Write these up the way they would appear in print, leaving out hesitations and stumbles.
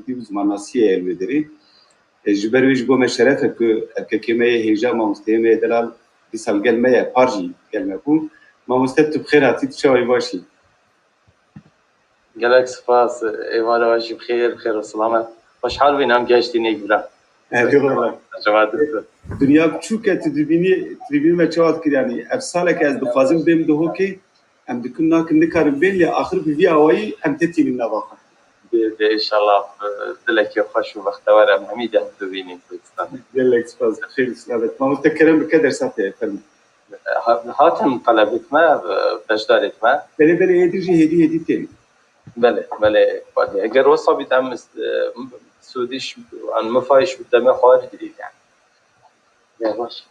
زمان ناسیه الودری جبرویش بوم شرفه که کیمه هیجا ما مستهمه دلال بیسال گلمه پارجی گلمه کن ما مستت بخیراتی تشوی باشی. گلک سپاس ایوان باشی بخیر و سلامت خوشحال بینم گشتی نیگرا. دنیا چو که تدبینی ما چواد کردنی افساله که از دخوازم بیم دهو که هم دکن ناکن نکارم بین لی آخر بیوی آوایی هم تتیمی نواقع. به انشالله دلکی خوش و بختوارم همیده هم دبینیم کوهستان. گلک سپاس خیلی سلامت. ما متکرم بکدر ساته فرم. هاتم طلبت ما بجدارت ما. بله هدی تیم. بله اگر وصابی دم سودیش عن مفایش بدم خارج دید يعني. يا باشا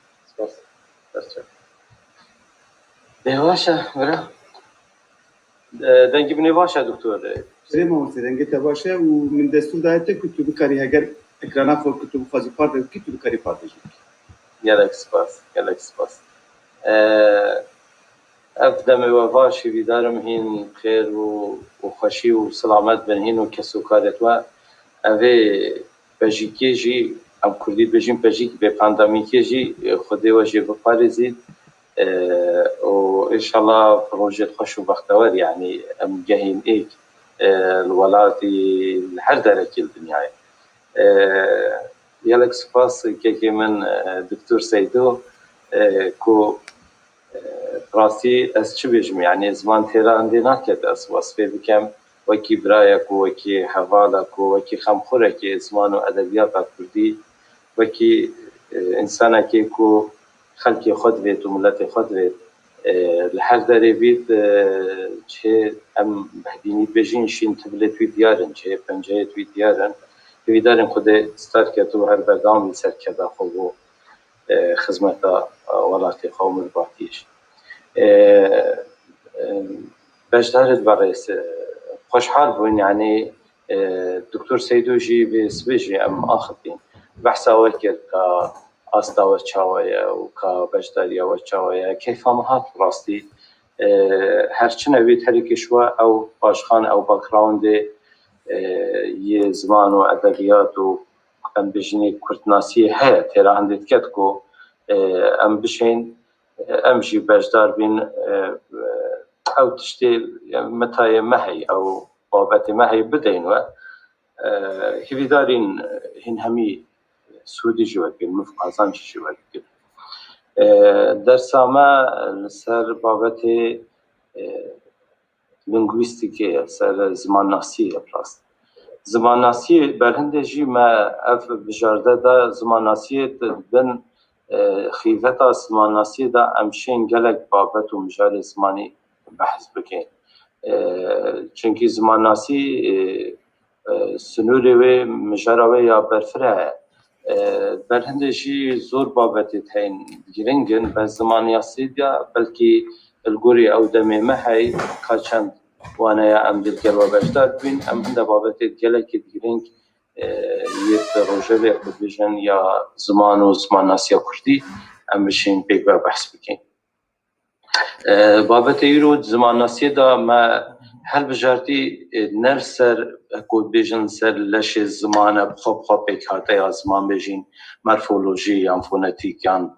بس باشا برا دنگی بنی باشا دکتر. ما دنگی تباشه و من دستور دایته کتو بکاری اگر اکرانا فور کتو بخوازی پارت کتو بکاری پارتش. گلک سپاس. افدم و باشی بیدارم هین خیر و خوشی و سلامت بنهین و کسو کارت و اوه بجیکی جی ام کردی بجیم بجیک به پاندامیکی جی خودی و جی بپارزید و انشالله پروژه خوش و بختور يعني ام جهين ایک الولاتي هر درجه الدنيا يلك سپاس که من دکتر سیدو کو راستی از چه بيجم يعني زمان تيرا عندي ناكد از وصفه بكم وكي برايك وكي حوالك وكي خمخورك زمان وادبيات كردي وكي انسانك كو خلقي خود بيت وملتي خود بيت لحر داري بيت چه ام بهديني بيجين شين تبلت وي ديارن چه پنجه وي ديارن وي دارن خود ستارت كتو هر برنامج سر كدا خو خدمت ولاتي قوم الباتيش بجدارت برئيس خوشحال بوين يعني دكتور سيدوجي بسبيجي ام اخذين بحثا وكر كا استا وچاويا وكا بجداريا وچاويا كيف مهات راستي هرچنه بيت هركشوا او باشخان او باكراوند يه زمان وادبيات و ام بجني كرتناسي هي ترى عندك كتكو ام بشين امشي بجدار بين او تشتيل متى مهي او بابت مهي بدين و هي دارين هن همي سودي جوات المفقازان جوات درسامه سر بابت لنگویستیکی سر زمان ناسی پلاست زمان ناسی برهنده جی ما اف بجارده دا زمان ناسی بن خیفتا زمان ناسی دا امشین گلک بابت و مجال زمانی بحث بکن چونکی زمان ناسی سنوری و مجاروه یا برفره برهنده جی زور بابت تین گرنگن به زمان ناسی دا بلکی الگوری او دمی محی کچند وانا یا ام دلگل و بجدار بین ام هنده بابت گلک گرنگ یک روژه به بجن یا زمان و زمان ناسی کردی ام بشین بیگ و بحث بکن بابت ایرو زمان ناسی دا ما هل بجارتی نرسر اکو بجن سر لش زمان بخوب بکاته یا زمان بجین مورفولوژی یا فونتیک یا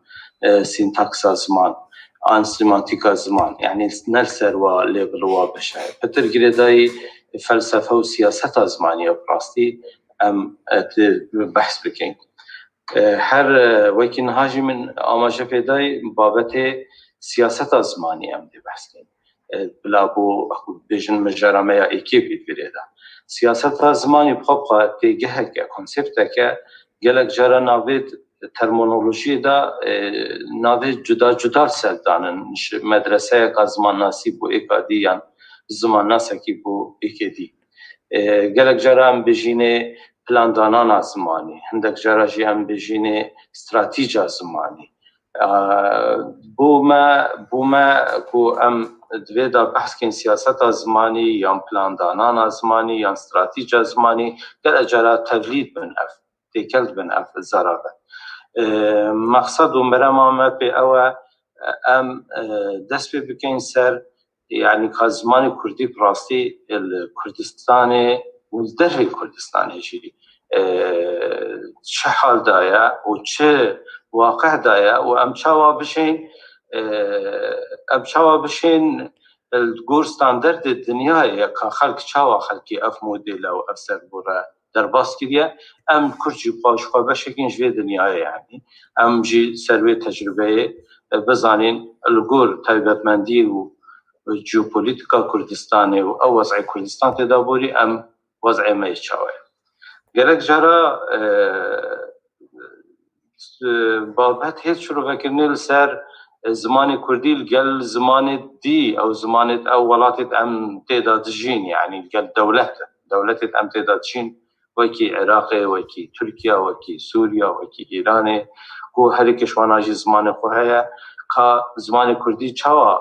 سینتاکس زمان آن سیمانتیک زمان يعني نرسر و لیبل و بشه پتر گریدای فلسفه و سیاست زمانی براستي ام بحث بکن هر وکی نهاجی من آماجه پیدای بابت سیاست زمانی ام دی بحث کن بلا بو بیجن مجرمه یا ایکی بید بیریده سیاست زمانی بخواب تیگه که کنسپت که گلک جرا ناوید ترمینولوژی دا ناوید جدا سردانن مدرسه که زمان ناسی بو ایکادی یا زمان ناسکی بو ایکادی گلک جرا هم بجینه پلاندانان زمانی هندک جرا جی هم بجینه استراتیجا زمانی بو ما کو ام دویدا بحث کن سیاست زمانی یا پلاندانان زمانی یا استراتیجا زمانی گلک جرا تولید بن اف تکلد بن اف زرابه مقصد و مرمامه به او ام دست بکن سر يعني كزمان كردي براستي الكردستان والدري كردستان شيء چه حال دایا و چه واقع دایا و ام چاوا بشین الگور ستاندرد دنیای که خلق چاوا خلقی اف مدل و افسر برا در باس کردیا ام کرچی پاش خو بشکین جوی دنیای یعنی ام جی سروی تجربه بزانین الگور تایبەتمەندی و جیوپۆلیتیکا کوردستان و او وضع کوردستان تدابوری ام وضع ما چاوه گرک جارا بابت هیچ شروع کردن لسر زمان كردي لقال زمان دي او زمان او ولاتت ام تعداد جين يعني قال دولة ام تعداد جين وكي عراقي وكي تركيا وكي سوريا وكي ايراني هو هر كشواناجي زمان خوهيا كا زمان كردي چاوا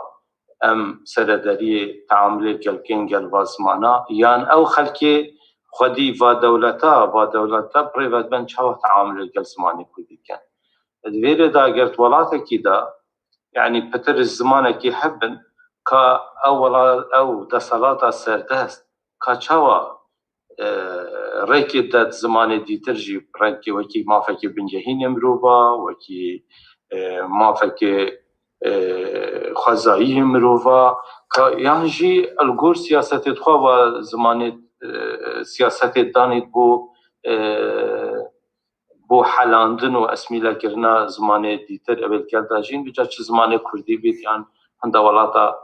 ام سرداري تعامل قال قال وازمانا يان او خلكي خدي و دولتا بريفات بن چاوا تعامل قال زمان كردي كان الفيري دا قلت ولاتك دا يعني بتر الزمان كي حبن كا او دسالاتا سردست كا چاوا ريكي دات زمان دي ترجي ريكي وكي ما فكي بنجهين مروفا وكي ما فكي خزائي مروفا كا يعني الغور سياسة تخوا زمان سياسة دانيت بو حلاندن و اسمیلا کرنا زمان دیتر اول کلتا جین بجا چه زمان کردی بیت یان هنده ولاتا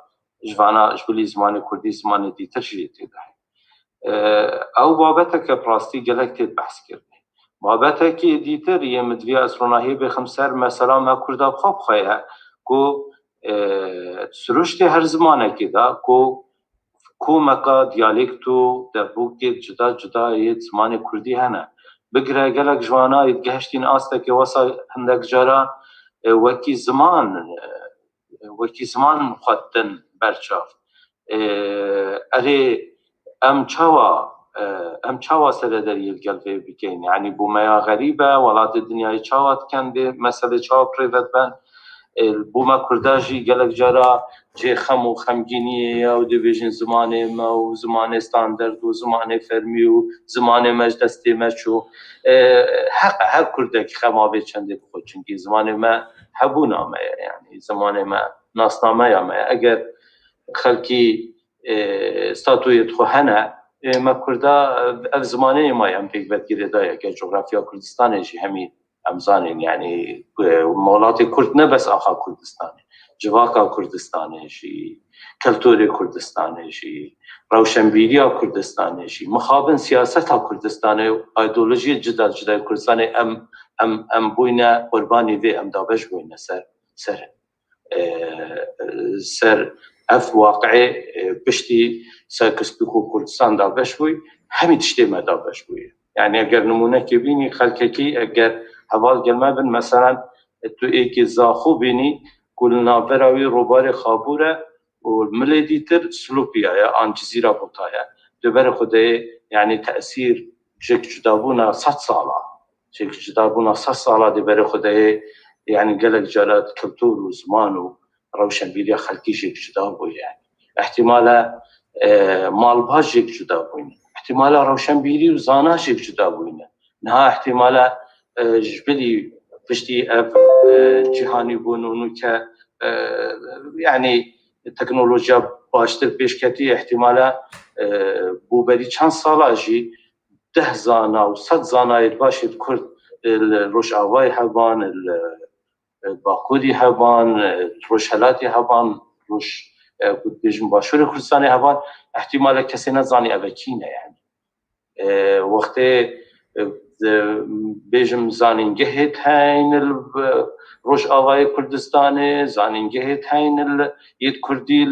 جوانا جبلی زمان کردی زمان دیتر جیتی ده او بابتا که پراستی گلک تید بحث کرده بابتا که دیتر یه مدوی اسروناهی بخمسر مثلا ما کرده خواب خواه کو سروشتی هر زمانه که ده کو مکا دیالکتو در بوکی جدا یه زمان کردی هنه بقرا قالك جوانا يتقهشتين آستك وصل عندك جرا وكي زمان خدن برشاف أري أم چاوا سرداري القلبي بكين يعني بوميا غريبة ولات الدنيا چاوات كان دي مسألة چاوا بريفت بان بوما كرداجي قالك جرا جي خم خمجيني او ديفيجن زمان ما وزمان ستاندرد وزمان فرمي وزمان مجلستي مشو حق هر كردك خما بيت چنده بخود چونكي زمان ما حبونا ما يعني زمان ما ناسنا ما اگر خلقي ستاتوية خوهنا ما كردا اف زمانه ما يم بيك بتگيره دايا که جغرافيا كردستان جي همين امزانين يعني مولات كرد نه بس آخا كردستان جواكا كردستان شي كلتوري كردستان شي روشنبيريا كردستان شي مخابن سياستها كردستان ايديولوژي جدا كردستان ام بوينا قرباني في ام دابش بوينا سر اف واقعي بشتي ساكسبيكو كردستان دابش بوي همي تشتي ما دابش بوي يعني اگر نمونه كبيني خلككي اگر حوال گلمه بن مثلا تو ایکی زاخو بینی کلنا براوی روبار خابوره و ملی دیتر سلوپیه یا آن جزیره بوتایه دوباره خوده یعنی تأثیر جک جدابونا 100 ساله دوباره خوده یعنی گلک جالات کلتور و زمان و روشنبیری خلقی جک جدابوی یعنی احتمالا مالباز جک جدابوی احتمالا روشنبیری و زانا جک جدابوی نه احتمالا جبلي بشتي اف جهاني بونونو ك يعني التكنولوجيا باشتر بيشكتي احتمالا بو بري چند سالا جي 10 زانا و 100 زانا الباشد كرد الروش آواي هبان الباقودي هبان روشهلاتي هبان روش قد بيجن باشور كردستاني هبان احتمالا كسي نزاني اوكينا يعني وقتی بيجم زانينجهت هين روش آواي كردستاني زانينجهت هين يد كردي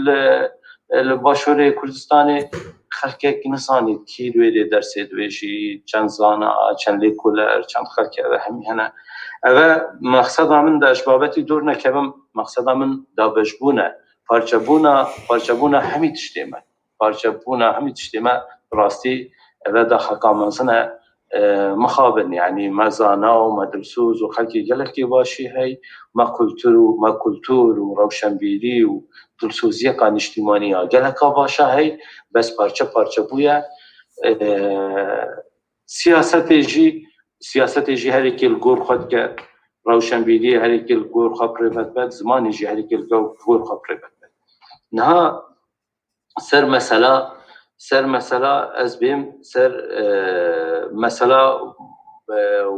الباشوري كردستاني خلقك نساني كيلو يدي درسي دويشي چند زانا چند ليكولر چند خلقك همي هنا اوه مقصدا من دا اشبابتي دور نكبم مقصدا من دا بجبونه پارچبونه همي تشتيمه راستي اوه دا خلقا منزنه مخابن يعني ما زانا وما درسوز وخلقي قالك باشي هاي ما كلتور وروشنبيري ودرسوزية كان اجتماعية قالك باشا هاي بس پارچه بويا سیاستی جی هر کی الگور خود که روشنبیری هر کی الگور خود پریبت بد زمانی جی هر کی الگور خود پریبت بد نه سر مثلا از بیم سر مثلا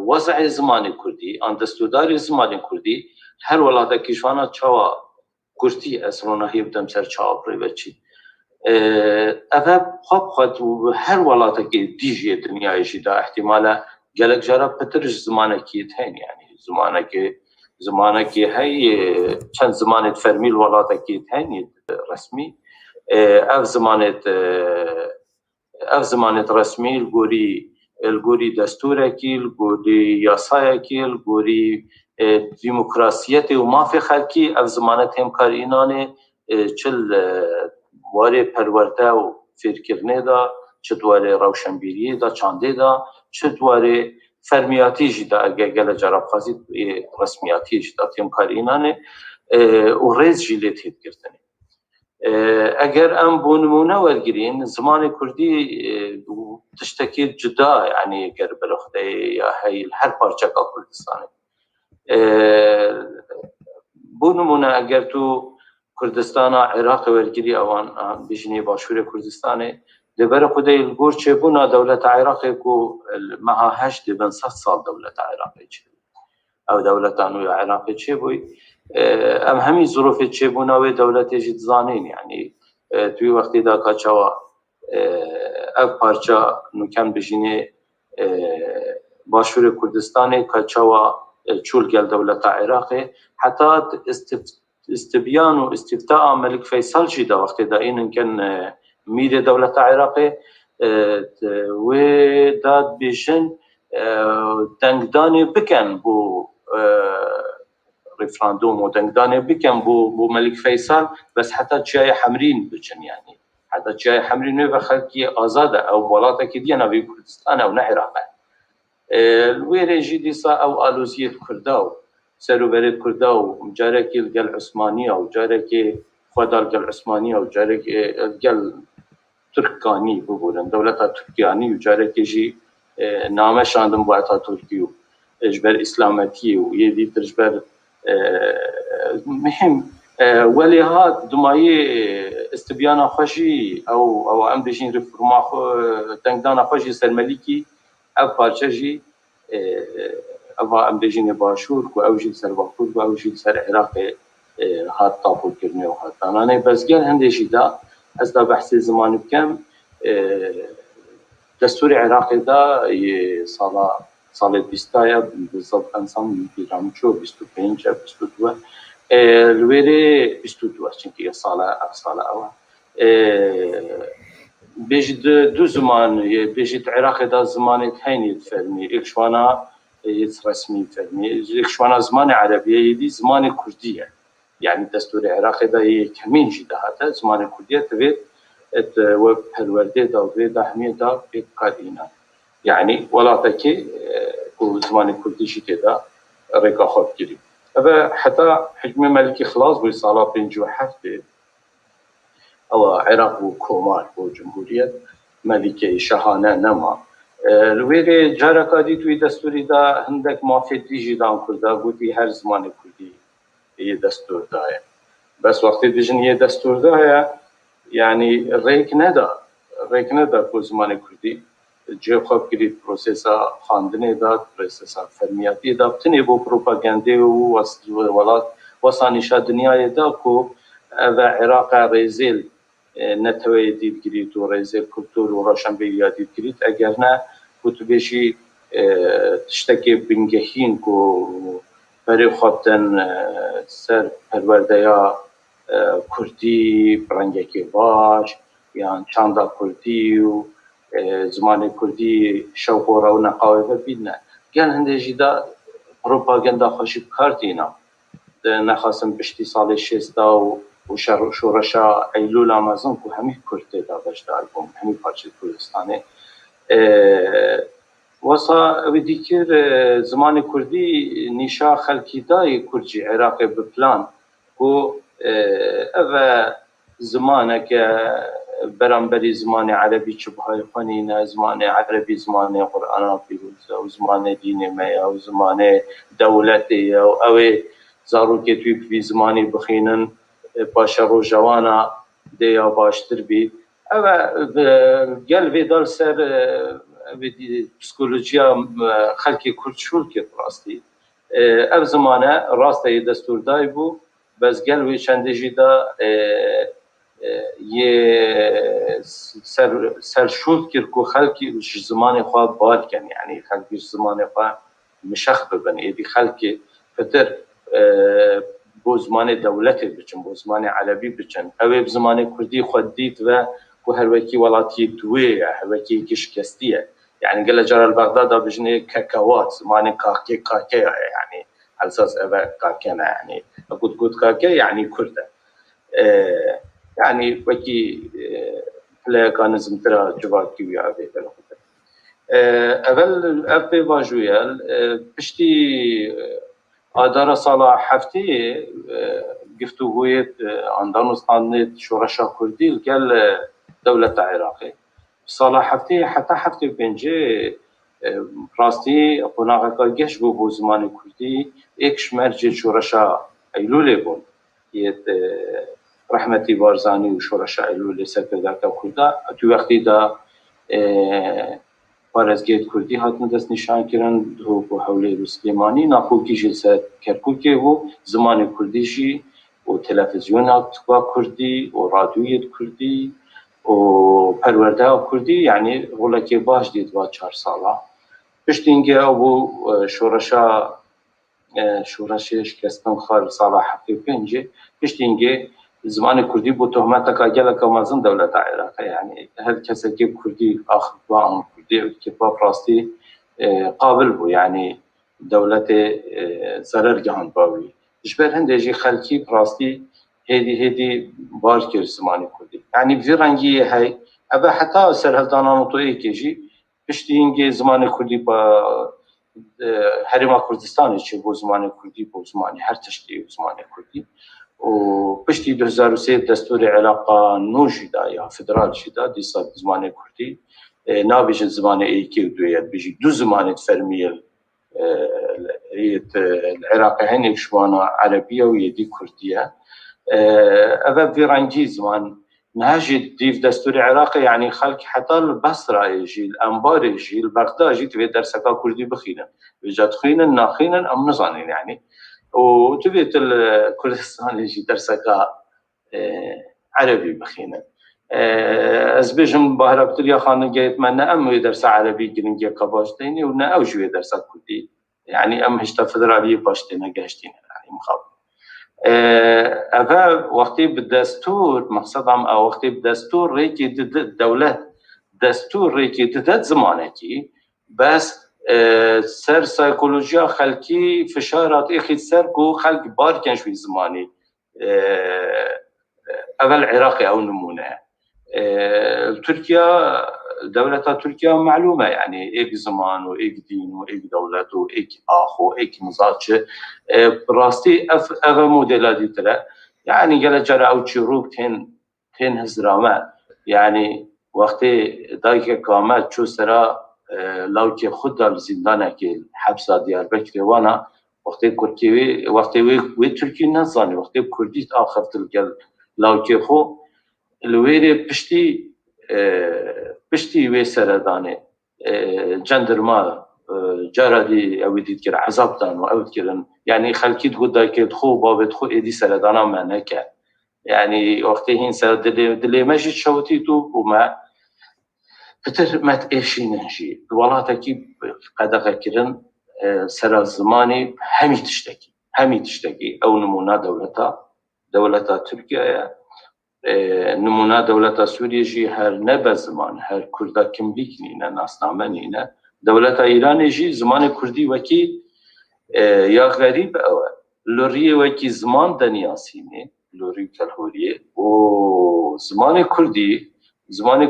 وضع زمان کردی آن دستورداری زمان کردی هر ولایت کشورنا چوا کردی اصلا هی بدم سر چوا پریبت چی اول خود هر ولایت که دیجی دنیای جدا احتمالا گلک جرا پترش زمانه کیت هن یعنی زمانه کی هی چند زمانه فرمیل ولایت کیت هن رسمی اف زمانه رسمی الگوری دستور کی الگوری یاسای کی الگوری دموکراسیت و مافی خلکی اف زمانه همکار اینانه چل واره پرورده و فکرنه دا چطوره روشنبیری دا چانده دا چطوره فرمیاتی جدا اگر گل جراب خازید رسمیاتی جدا همکار اینانه و ریز جیلیت هید کردنه اگر ام بونمونه ورگرین زمان کردی تشتکی جدا یعنی اگر بلخده یا هر پارچه که کردستانه بونمونه اگر تو کردستان عراق ورگری اوان بجنی باشور کردستانه لبر خدای الگور چه بونا دولت عراق کو مها 8 بن 100 سال دولت عراق چه او دولت انو عراق چه بوی ام همین ظروف چه بونا و دولت جد زانین یعنی توی وقتی دا کچوا او پارچا نکن بجنی باشور کردستان کچوا چول گل دولت عراق حتی استبیان و استفتاء ملک فیصل جدا وقتی دا این کن میر دولت عراق و داد بیشن دنگدانی بکن بو رفراندوم و دنگدانی بکن بو ملک فیصل بس حتی جای حمرین بچن یعنی حتی جای حمرین و خلقی آزاده او ولاتا که دینا بی کردستان او نه عراقه الوی رجی دیسا او آلوزیت کرده سروبرت کرده و جارکی الگل عثمانیه و جارکی خدا الگل عثمانیه و جارکی الگل ترکانی ببودن دولت ترکیانی و جارکی جی نامه شاندم باعث ترکی و اجبر اسلامتی و یه دیتر اجبر مهم ولی ها دمایی استبیان خوشی او ام بجین رفرما تنگدان خوشی سرملیکی او پارچه جی او ام بجین باشور و او جی سر باکور و او جی سر عراق هات تابو کرنه و هات دانانه بس گل هنده جدا از دا بحث زمان بکم دستور عراق دا سال 20 بالضبط انسان بیرامچو 25 22 الویره 22 چونکه سال اول بيجد دو زمان بيجد عراق دا زمان هيني فرمي اكشوانا رسمي فرمي اكشوانا زمان عربية يدي زمان كردية يعني دستور عراق دا كمين جدا هذا زمان كردية تبيت وبالوردة دا وبيدا حمية دا بقادينا يعني ولا تكي زمان كردي شي كده ريكا خوب جري حتى حجم ملكي خلاص بصالة بنجو حفته او عراق و کومار و جمهوریت ملکه شاهانه نما الویره جارکادی توی دستوری دا هندک مافی دیجی دان کرده بودی هر زمان کردی یه دستور داره بس وقتی دیجن یه دستور داره یعنی ریک ندا که زمان کردی جو خواب کرید پروسیسا خاندنه داد پروسیسا فرمیاتی داد تنی بو پروپاگنده و ولات وسانیشا دنیای دا که عراق ریزیل نتوی دید گرید و ریزه کلتور و روشنبیری دید گرید اگر نه کتبشی تشتکی بنگهین که برای خواهدن سر پرورده یا کردی برنگکی باش یا چاندا کردی و زمان کردی شوق و رونق و بیدنه گل هنده جدا پروپاگنده خوشی کردینا نخواستم بشتی سال 60 و شورشا ایلول آمازون که همی کرده دادش دار بوم همی پارچه کردستانه واسا دیگر زمان کردی نیشا خلکی دای کرجی عراق بپلان و او زمانه که برانبری زمان عربی چه بهای خونینه، زمان عربی زمان قرآن پیروزه و زمان دین میا و زمان دولتی و اوی زاروکی توی بی زمانی بخینن باشه رو جوانا دیا باشتر بی او گل ویدال سر پسیکولوژیا خلکی کرد شول که راستی او زمانه راسته دستور دای بو بس گل وی چنده جدا یه سرشود کرد که خلکی زمان خواه باد کن یعنی خلکی زمان خواه مشخ ببن ایدی خلکی فتر بو زمان دولتی بچن بو زمان عربی بچن اوی بزمان کردی خود دید و که هر وکی ولاتی دویه هر وکی کشکستیه يعني قال جرى البغداد بجني كاكاوات زمان كاكي يعني على اساس ابا كاكينا يعني قد كاكي يعني كرده يعني وكي لا كان زمترا جواكي ويا ابي اول ابي واجويال بشتي اداره صلاح حفتي گفتگوی اندانوستان شورشا کردی قال دولت عراقي صلاح حفتي حتى حفتي بنجي راستی قناغا گش بو زمان کردی ایکش مرج شورشا ایلول بون یت رحمتی بارزانی و شورشا ایلول سرکردار کردا تو وقتی دا پارزگیت کردی هاتن دست نشان کردن بو حوله سلیمانی ناکوکی جلسه کرکوکی و زمان کردیشی و تلفزیونات کردی و رادیویت کردی و پرورده کردی یعنی ولکه باش دید با 4 ساله پشتینگه او شورشش کستن خال صلاح حفی پنجه پشتینگه زمان کردی بو تهمت که گلک مازن دولت عراق یعنی هر کسی که کردی آخر با کردی که با راستی قابل بو یعنی دولت ضرر جهان باوی جبر هندجی خلکی راستی هدي باركر زماني كردي يعني في رنجي هاي ابا حتى سرهدانا نطوي كيجي بشتينجي زماني كردي با هرما كردستان چه بو زماني كردي بو زماني هر تشتي زماني كردي و بشتي 2003 دستور علاقه نوجدا يا فدرال شدا دي صار زماني كردي نابج زماني ايكي ودويات بيجي دو زماني تفرميه العراق هنيك شوانا عربيه ويدي كرديه أبا في رنجي زمان نهاجي ديف دستور عراقي يعني خلق حتى البصرة يجي الأنبار يجي البغداد يجي تبي درسكا كردي بخينا بجات خينا ناخينا أم نظانين يعني وتبي الكردستان يجي درسكا عربي بخينا أزبيجم بهربت لي خانة جيت منا أم يدرس عربي جنجي كباشتيني ونا أوجو يدرس كردي يعني أم هشتا فدرالية باشتينا جاشتينا يعني مخاطر أفا وقتی بدستور مقصدم او وقتی بدستور ریکی دولت دستور ریکی داد زمانه کی بس سر سایکولوژیا خلکی فشارات اخی سر کو خلق بار کنش في زمانی اول عراقي او نمونه تركيا دولة تركيا معلومة يعني ايك زمان وايك دين وايك دولة وايك اخو وايك مزاج براستي اف موديلا دي ترى يعني قال جرى او تشروك تين هزرامة يعني وقتي دايك كامات شو سرا لو كي خد الزندانة كي حبسة ديار بكري وانا وقتي كركي وقتي وي تركي نزاني وقتي كرديت اخر تلقى لو كي خو الويري بشتي وي سردانه جندرما جاردي او ديت كر عذاب دان او كرن يعني خلكي تقول كي خو بابت خو ادي سردانا منك يعني وقتي هين سرد دلي ماجي شوتيتو وما بتر ما تايشين شيء ولاتكي قد كرن سر زماني همي تشتكي او نمونه دولتا تركيا نمونه دولت سوریه جی هر نبه زمان هر کرده کم بیکنینه ناسنامه نینه دولت ایران جی زمان کردی وکی یا غریب اوه لوریه وکی زمان دنیاسینه لوری کلهوریه و زمان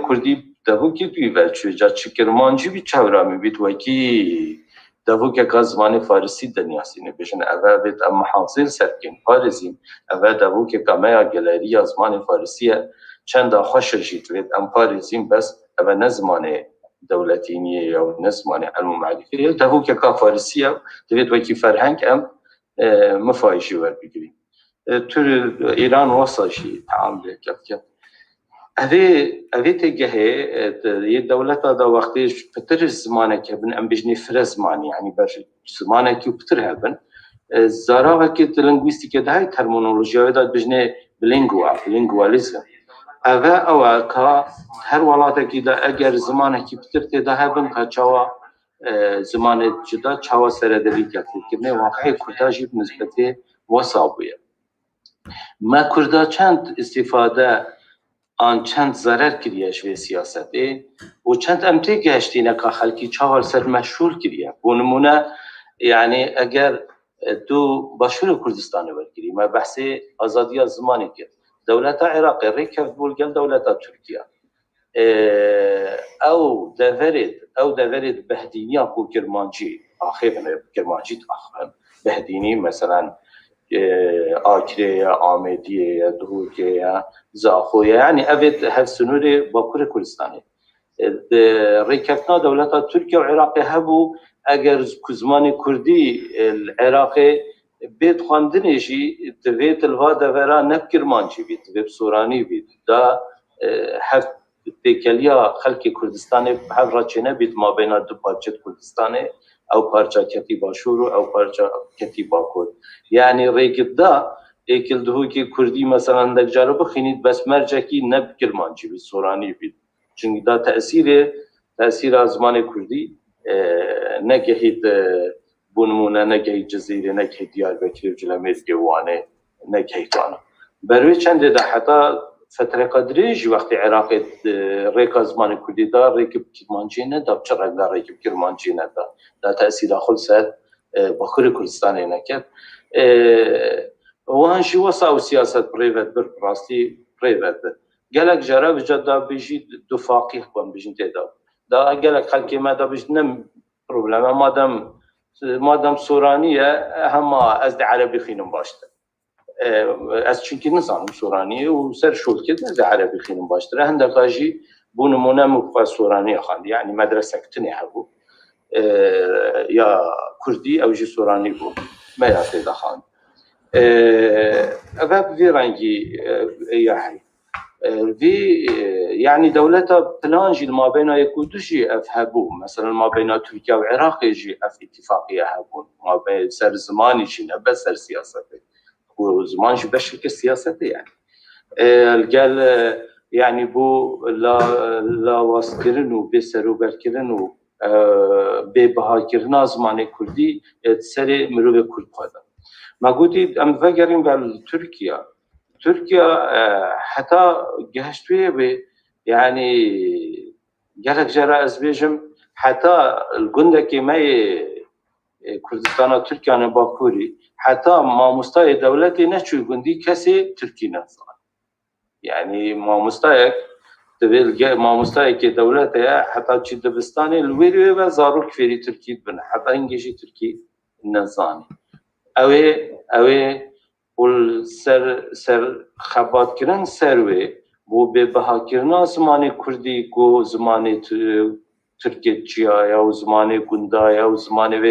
کردی دهو که توی وچه جا چکرمانجی بی چورامی بید وکی دبو که که زمان فارسی دنیاسی نبیشن اوه بید ام محافظین سرکن پارزیم اوه دبو که که میا گلری زمان فارسیه چند خوش جیت بید ام پارزیم بس اوه نزمان دولتینیه یا نزمان علم و معرفیه دبو که که فارسیه دوید وکی فرهنگ ام مفایشی ور بگیریم تر ایران وصاشی تعامل کرد اوه تجهه الدولة دا وقتيش بتر زمانك بن ام بجني فر زماني يعني باش زمانك بتر هبن زارا وقت لينغويستيك دا هاي ترمينولوجيا دا بجني بلينغواليزم او كا هر ولاتك دا اگر زمانك بتر دا هبن كاچوا زمان جدا چاوا سره دبي كتنه واقعي كرداجي بنسبته وصابيه ما كردا چند استفاده آن چند ضرر کریه شوی سیاسته و چند امتی گشتینه که خلکی چهار سر مشهور کریه و نمونه یعنی اگر تو باشور کردستان ورگیری ما بحث آزادی زمانی کرد دولت عراق ریکف بولگل دولت ترکیه او دورد بهدینی کو کرمانجی آخر کرمانجی آخر بهدینی مثلا آکره آمدیه دهوکه زاخویه یعنی اوید هف سنوری باکور کردستانه ریکفتنا دولتا ترکیه و عراق هبو اگر کزمان کردی العراق بید خواندنشی دوید الوا دورا نب کرمانچی بید دوید سورانی بید دا هف تکلیا خلق کردستانه هف را چنه بید ما بین دو پارچه کردستانه او پارچه کتی باشور او پارچه کتی باکور یعنی ریکت دا ایکل دهو که کردی مثلا در جارو بخینید بس مرجکی نب کرمانچی بید سورانی بید چون دا تأثیر از زمان کردی نگهید بونمونه نگهید جزیره نگهید دیاربکر و جلمید گوانه نگهید وانا بروی چنده دا حتی فتره قدریج وقتی عراق ریک از زمان کردی دا ریک کرمانچی ندا چرا دا ریک کرمانچی ندا دا تأثیر خلصت بخور کردستانی نکد وانشی وصا و سیاست پریوت بر براستی پریوت بر گلک جرا بجد دا بجید دو فاقیه کن بجید تیدا دا گلک خلقی ما دا بجید نم پروبلم مادام سورانیه هما از دی عربی خینم باشتر از چونکی نزانم سورانیه و سر شد که از دی عربی خینم باشتر هندک آجی بونمونه مبقى سورانیه خواند یعنی مدرسه کتنی هبو یا کردی او جی سورانی بو ما یا تیدا خواند أباب في رنجي يعني في يعني دولتها بلانجي ما بين يكودشي أفهبو مثلا ما بين تركيا وعراق يجي أف اتفاقية هبون ما بين سر زماني شيء بس سر سياسته وزمان شو بشكل سياسته يعني قال يعني بو لا واسكرنو بسرو بركرنو ببهاكرنا زمان كردي سر مروب كرد قادم ما قلت أم فكرين بالتركيا حتى جهشتويه به يعني جالك جرا أزبيجم حتى الجندك ما كردستان تركيا نباكوري حتى ما مستوى دولتي نشوي جندي كسي تركي نصان يعني ما مستوى تبيل ما مستوى كدولته حتى تشي دبستاني الويري وزاروك في تركي بن حتى إنجيشي تركي نصاني اوه سر خبات کرن سروه بو به بها کرنا زمان کردی کو زمان ترکیه چیا یا زمان گندا یا زمان و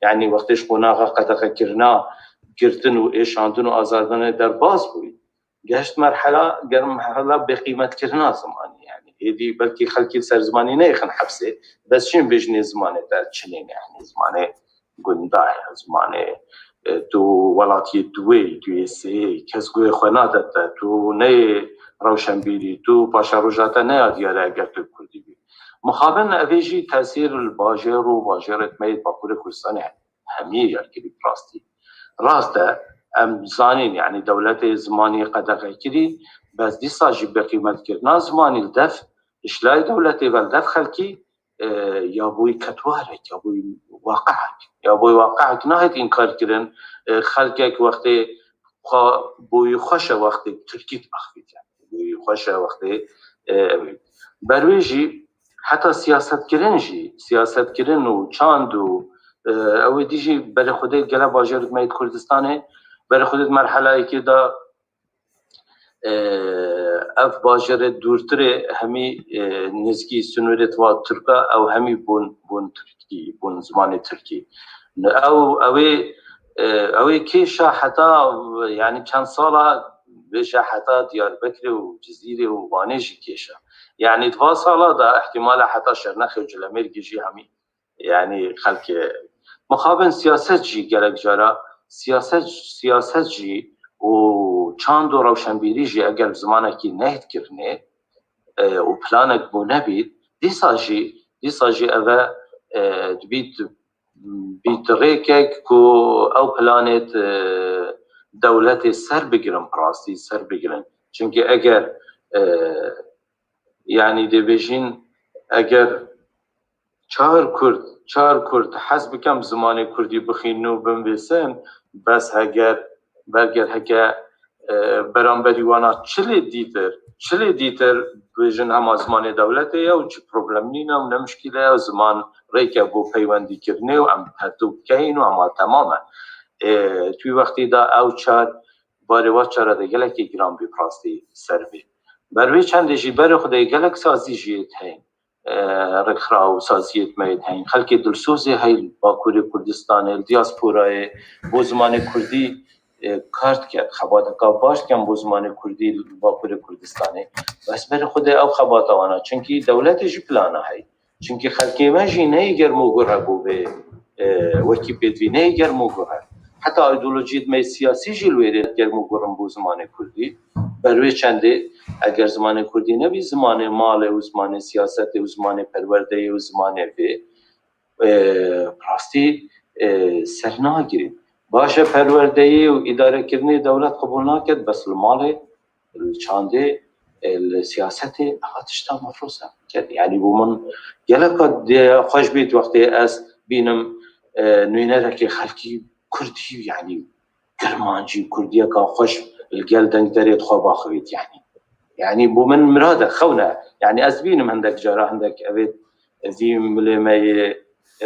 یعنی وقتش قناغه قدقه کرنا گرتن و ایشاندن و آزادن در باز بود گشت مرحله به قیمت کرنا زمانی یعنی ایدی بلکی خلکی سر زمانی نیخن حبسه بس چین بجنی زمانه در چنین یعنی زمانه گندا یا زمانه تو ولاتی دوی توی سی کس گوی خنادت تو نه روشنبیری تو پاشا روجاتا نه دیاره اگر تو کردی بی مخابن اویجی تاثیر الباجر و باجرت مید باکور کردستان همیه یارکری راسته ام زانین یعنی دولت زمانی قدقه کری بس دی ساجی بقیمت کرنا زمانی الدف اشلای دولتی والدف خلکی یا بوی کتوارک یا بوی واقعک نهایت انکار کردن خلقک وقتی بوی خوش وقتی ترکیت اخوید بوی خوش وقتی برویجی حتی سیاست کردن و چاند و او دیجی برای خودت گله باجرت میت کردستانه برای خودت مرحله که دا اف باجر دورتر همی نزگی سنورت و ترکا او همی بون ترکی بون زمان ترکی او کیشا حتی یعنی چند ساله بشه حتی دیاربکر و جزیره و وانجی کیشا يعني 2 ساله دا احتمال حتى شرنخ و جلمرگی جی همی يعني خلق مخابن سیاست جی گلک جارا سیاست جی و چند و روشنبیری جی اگر زمانه کی نهد کرنه و پلانک بو نبید دیسا جی اوه بیت ریکک کو او پلانت دولت سر بگیرن پراستی سر بگیرن چونکه اگر يعني دبیجین اگر چهار کرد حسب کم زمان کردی بخینو بنویسن بس اگر برگر هکه برانبری وانا چلی دیتر بیجن هم زمان دولته یا و چه پروبلم نینه و نمشکله یا زمان ریکه بو پیوندی کرنه و هم پرتوب کهین و هم تمامه توی وقتی دا او چار باروات چاره ده گلک گرام بی پراستی سر بی بروی چندشی بر خدای گلک سازی جیت هین رکھرا و سازیت میت هین خلق دلسوزی هی باکوری کردستان دیاسپورای بو زمان کردی کارت کرد خبات کا باش کم بو زمان کردی باکوری کردستانی بس بر خدای او خبات وانا چونکی دولت جی پلانا هی چونکی خلقی مجی نیگر موگره بو به وکی بدوی نیگر موگره حتی ایدولوژیت می سیاسی جلویره گر موگرم بو زمان کردی بروی چنده اگر زمان کردی نبی زمان مال و زمان سیاست و زمان پرورده و زمان به پراستی سرنا گیریم باشه پرورده و اداره کردن دولت قبول نکرد بس المال چنده السیاست اخاتشتا مفروضه کرد یعنی بو من گلک خوش بیت وقتی از بینم نوینه که خلقی کردی یعنی کرمانجی کردیه که خوش الگل دنگ دارید خواب آخوید يعني بو من مراده خونه يعني ازبين عندك جاره عندك ابيت في ملمي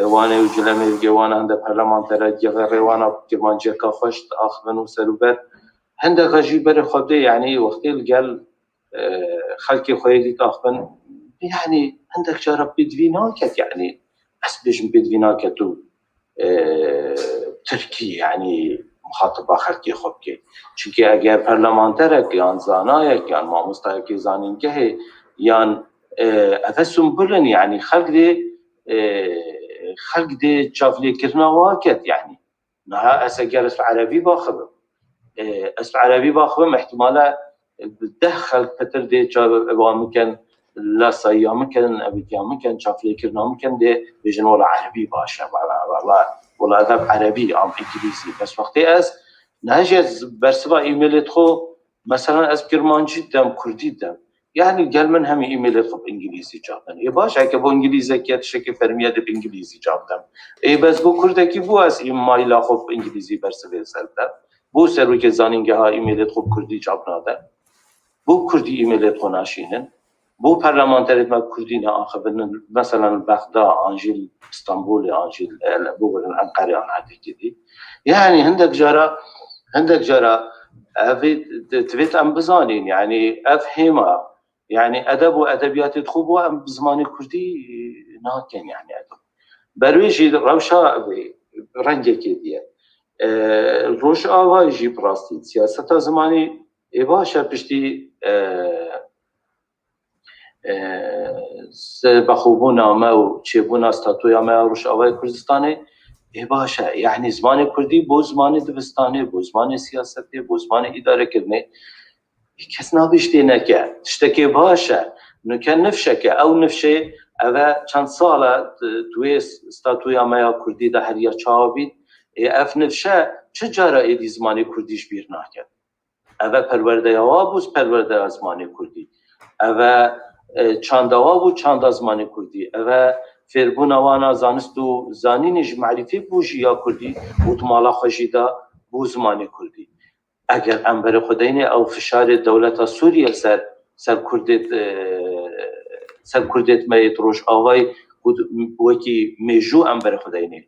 وانا وجلمي جوانا عند برلمانتر غير وانا كمان جاكا خشت اخذن وسلوبر عندك غجي بر خده يعني وقت القال خلقي خويدي تاخذن يعني عندك جاره بدفيناك يعني اسبج بدفيناك تو تركي يعني مخاطب خلقی خوب که چونکه اگر پرلمانتر که زانایه که ماموستای که زانین که یان افسون بلن يعني خلق دي چافلی کرنا واکد يعني نها اسگر اسم عربی باخبم اسم عربی باخبم احتمالا دخل پتر دي ممكن لا صيام ممكن ابيتيام ممكن چافلی کرنا ممكن دي بيجن ولا عربي باشه ولا ادب عربي ام انجليزي بس وقتی از نهجز برسوا ایمیلت خو مثلا از کرمانجی دم کردی دم يعني قال من هم ایمیلت خو انگلیسی جابن ای باش اگه با انگلیزی کیت شکی فرمیاد به انگلیسی جابدم ای بس بو کردکی بو از این مایلا خو انگلیسی برسوی سرد بو سرو که زانینگه ها ایمیلت خو کردی جابناده بو کردی ایمیلت خو ناشینن بو پارلمانتریت ما کردین آخه مثلا بغداد انجیل اسطنبول انجیل بو انقره عادی کدی يعني عندك جرا تبيت ام بزانين يعني افهمها يعني ادب وادبيات تخوبوا ام بزمان كردي ناكن يعني ادب برويجي روشا رنجه كديه روش آوا يجي براستي سياسة زماني إباشا بشتي بخوبونا ما و چيبونا استاتويا ما روش آوا كردستاني إباشا يعني زمان كردي بو زمان دبستاني بو زمان سياستي بو زمان إدارة كرني كس نابشتي نكا تشتكي باشا نكا نفشك أو نفشي أبا چند سالة تويس استاتويا ما كردي ده هريا چاوبيد اف نفشه چه جاره ایدی زمانی کردیش بیر نکرد اوه پرورده ها بود پرورده زمانی کردی اوه چند ها بود چند زمانی کردی اوه فربون وانا زانست و زانینش معرفی بوشی یا کردی بود مالا خوشیده بو زمانی کردی اگر انبر خودینه او فشار دولت سوریه سر کردت میت روش آوای وکی میجو انبر خودینه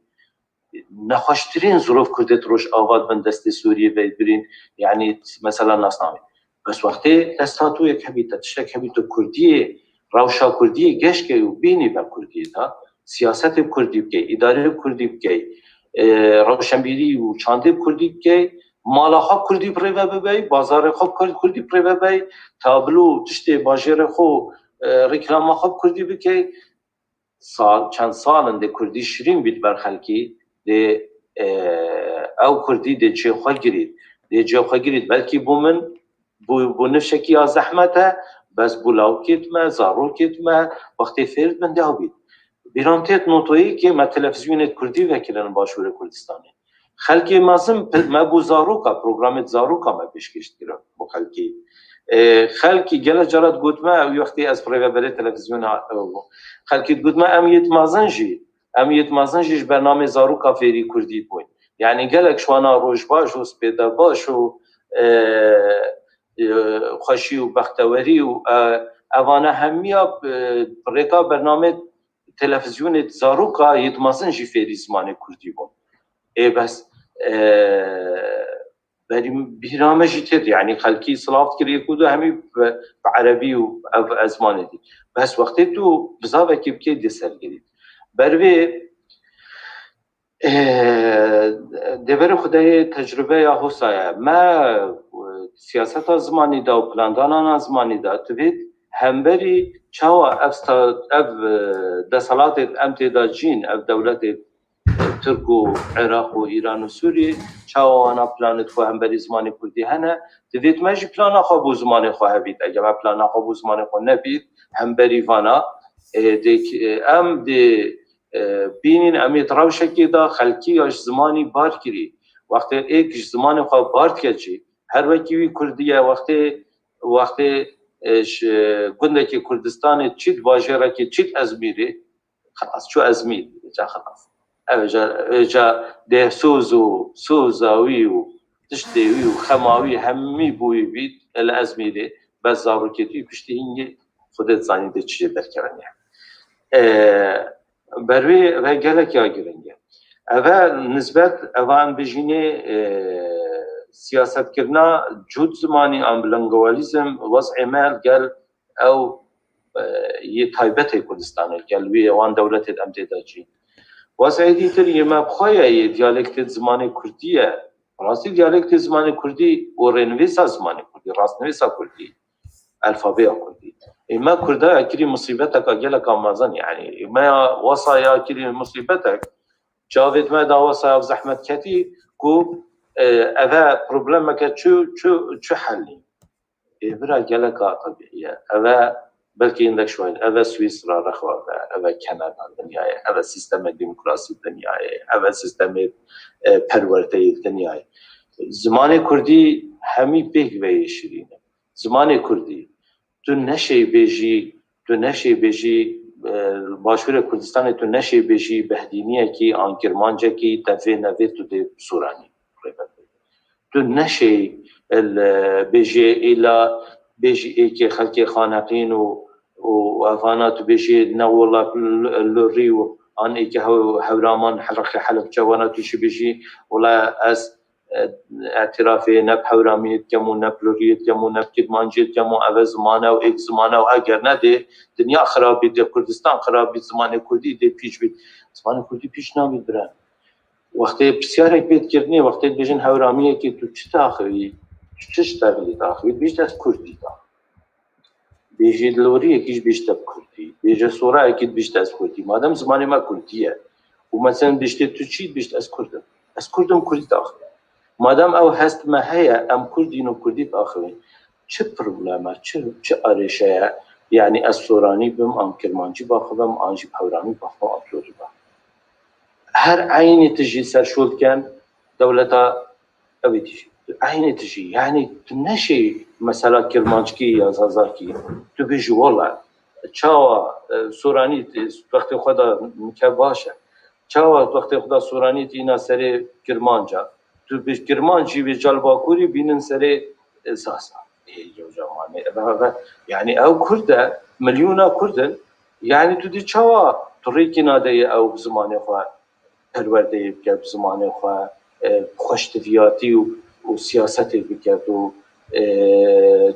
نخوشترین ظروف کردت روش آواد من دست سوریه بید برین یعنی مثلا ناسنامی بس وقتی دستاتو یک هبیت تشک هبیت کردی روشا کردی گشت که و بینی با کردی تا سیاست کردی بکی اداره کردی بکی روشنبیری و چانده کردی بکی مالا خواب کردی پریوه ببی بازار خواب کردی پریوه ببی تابلو تشتی باجر خو رکلام خواب کردی بکی چند سال ده کردی شیرین بید بر خلکی ده او کردی ده جه خواه گرید بلکی بو من بو نفشکی از زحمته بس بولاو کتمه زارو کتمه وقتی فرد من ده بید بیرانتیت نوتویی که ما تلفزیونت کردی وکیلن باشور کردستانی خلکی مازم ما بو زاروکا پروگرامت زاروکا ما پیشکش گیرم بو خلکی گله جرات گوتما وقتی از پریوه بره تلفزیون خلکی گوتما امیت مازنجیش برنامه زاروکا فیری کردی بوین یعنی گلک شوانا روش باش و سپیده باش و خوشی و بختوری و اوانه همیا ریکا برنامه تلفزیون زاروکا یتمازنجی فیری زمان کردی بون بس بریم برنامجی تد یعنی خلکی صلافت کریه کدو همی بعربی و ازمان دی بس وقتی تو بزاوه که بکی دسر گرید بروی دیور خدای تجربه یا حسایه ما سیاست زمانی دا و پلاندانان زمانی دا توید همبری چاوا اف دسالات امتدا جین اف دولت ترک و عراق و ایران و سوریه چاوانا پلانت خو همبری زمانی کردی هنه دوید مجی پلانا خواب و زمانی خواه بید اگه ما پلانا خواب و زمانی خواه نبید همبری وانا ام دی بینین امیت روشکی دا خلکی اش زمانی بار کری وقتی ایکش زمانی خواه بار کجی هر وکی کردیه وقتی گنده که کردستان چید واجره که چید ازمیری خلاص چو ازمیر جا خلاص اوجا ده سوزاوی و تشتیوی و خماوی همی بوی بید الازمیری بس زاروکتی پشتی اینگه خودت زانیده چیه برکرانیه بروی و گلک یا گرنگه اوه نسبت اوان بجینه سیاست کرنا جود زمانی امبلنگوالیزم وضع مال گل او یه تایبت کردستانه گل وی اوان دولت امتداجی وضع دیتر یه مبخواه یه دیالکت زمان کردیه راستی دیالکت زمان کردی و رنویسا زمان کردی راست نویسا کردی الفابه کردی اما کرده اکری مصیبتک اگلک آمازن یعنی ما وصا اکری مصیبتک جاوید ما دا وصا زحمت کتی کو اوه پروبلمک چو حلی برا اگلک طبیعیه اوه بلکه ایندک شوید اوه سویسرا رخواه اوه کنادا دنیای اوه سیستم دموکراسی دنیای اوه سیستم پرورده دنیای زمان کردی همی بیگ وی شیرینه زمان کردی تو نشی بیجی باشور کردستان تو نشی بیجی بهدینیه کی آنکرمانجه کی تفه نوی تو دی سورانی تو نشی بیجی ایلا بیجی ای که خلق خانقین و افانات بیجی نولا لوری و آن ای که هورامان حرق حلب جواناتو شی بیجی ولا از اعترافی نب حورامیت کمو نب لوریت کمو نب کدمانجیت کمو او زمانه و ایک زمانه و اگر نده دنیا خرابی ده کردستان خرابی زمان کردی ده پیش بید زمان کردی پیش نامید برن وقتی بسیار یک بید کردنی وقتی بیشن حورامیه که تو چی تاخوی چش تاخوی تاخوی بیشت از کردی تا بیشی لوری یکیش بیشت از کردی بیشت سورا یکیش بیشت از کردی مادم زمان ما کردیه و مثلا بیشت تو چی بیشت از کردم کردی تاخوی مادام او هست ما هيا ام كردين وكرديت آخرين چه پروبلمه چه آرشه يعني السوراني بم ام كرمانجي باخدم آنجي بحوراني باخدم أبلوري باخدم هر عيني تجي سرشول كان دولتا أبي تجي عيني تجي يعني تنشي مثلا كرمانجكي يا زازاكي تبيجي والله چاوا سوراني وقت خدا مكباشة چاوا وقت خدا سوراني تينا سري كرمانجا تو بیش کرمانچی به جلباکوری بینن سر اساسا جو جوانه یعنی او کرده میلیونا کردن یعنی تو دی چوا طریقی ناده او زمانه خواهد پرورده بکرد زمان خواه خوشتویاتی و سیاست بکرد و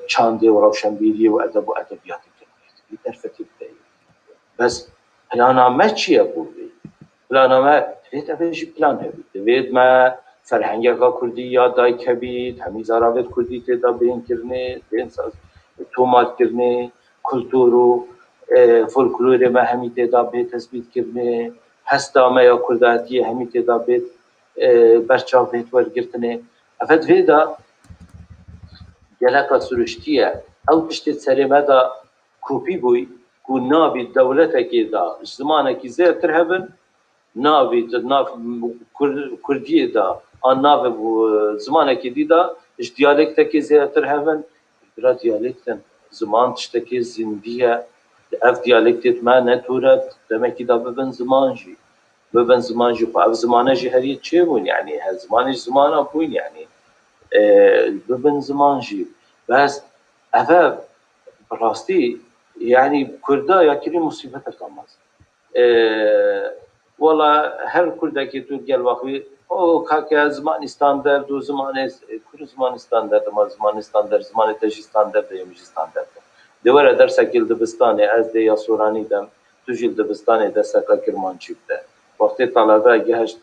چانده و روشنبیری و ادب و ادبیات بکرد طرفتی بدهی بس پلانامه چیه بودی؟ پلانامه دوید اویجی پلان هبید دوید ما فرهنگی که کردی یاد دای کبید همیز آرابید کردی تیدا بین کرنه بین تومات کرنه کلتور و فولکلور ما همی تیدا بید تثبیت کرنه هستا ما یا کرداتی همی تیدا بید برچاو بید ورگرتنه افت ویدا گلکا سرشتیه او پشت سرمه دا کوپی بوی کو نابی دولتا که دا زمانه که زیرتر هبن نابی ناف کردیه دا آن ناف زمانه که دیدا اش دیالکتا که زیرتر هبن برا دیالکتن زمان تشتا که زندیه اف دیالکتت ما نتورد دمکی دا ببن زمان جی خو اف زمانه جی هریه چه بون یعنی هر زمانه زمانه بون یعنی ببن زمان جی بس افا براستی يعني كردا ياكلي مصيبة كاماز والله هر كردا كي تقول واخوي او كاكا زمان ستاندرد و زمان كل زمان ستاندرد ما زمان ستاندرد زمان تجي ستاندرد يمشي ستاندرد دوره درس كيل دبستاني از دي ياسوراني دم تجيل دبستاني درسك كرمانجي بده وقت طلبه جهشت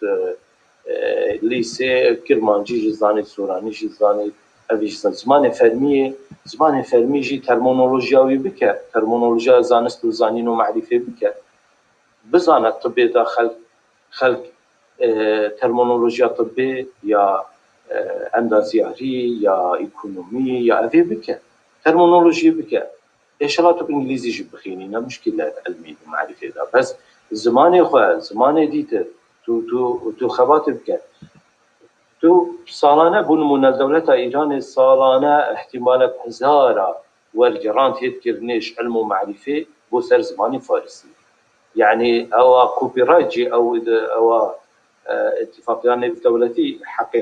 لیسه کرمانجی زانی سورانی زانی اویش زمان فرمی جی ترمینولوژیاوی بکه ترمینولوژیا زانست و زانین و معرفه بکه بزانه طبی دا خلق ترمینولوژیا طبی یا اندازیاری یا اکونومی یا اوی بکه ترمینولوژی بکه اشارات انگلیزی جی بخینی نه مشکل علمی و معرفه دا بس زمان دیته تو خبات بکن تو سالانه بون دولت ایران سالانه احتمال 1000 ورگرانت هید کرنش علم و معرفه بو سر زمانی فارسی يعني او كوبي رايت جي او اتفاقيات دولتي حق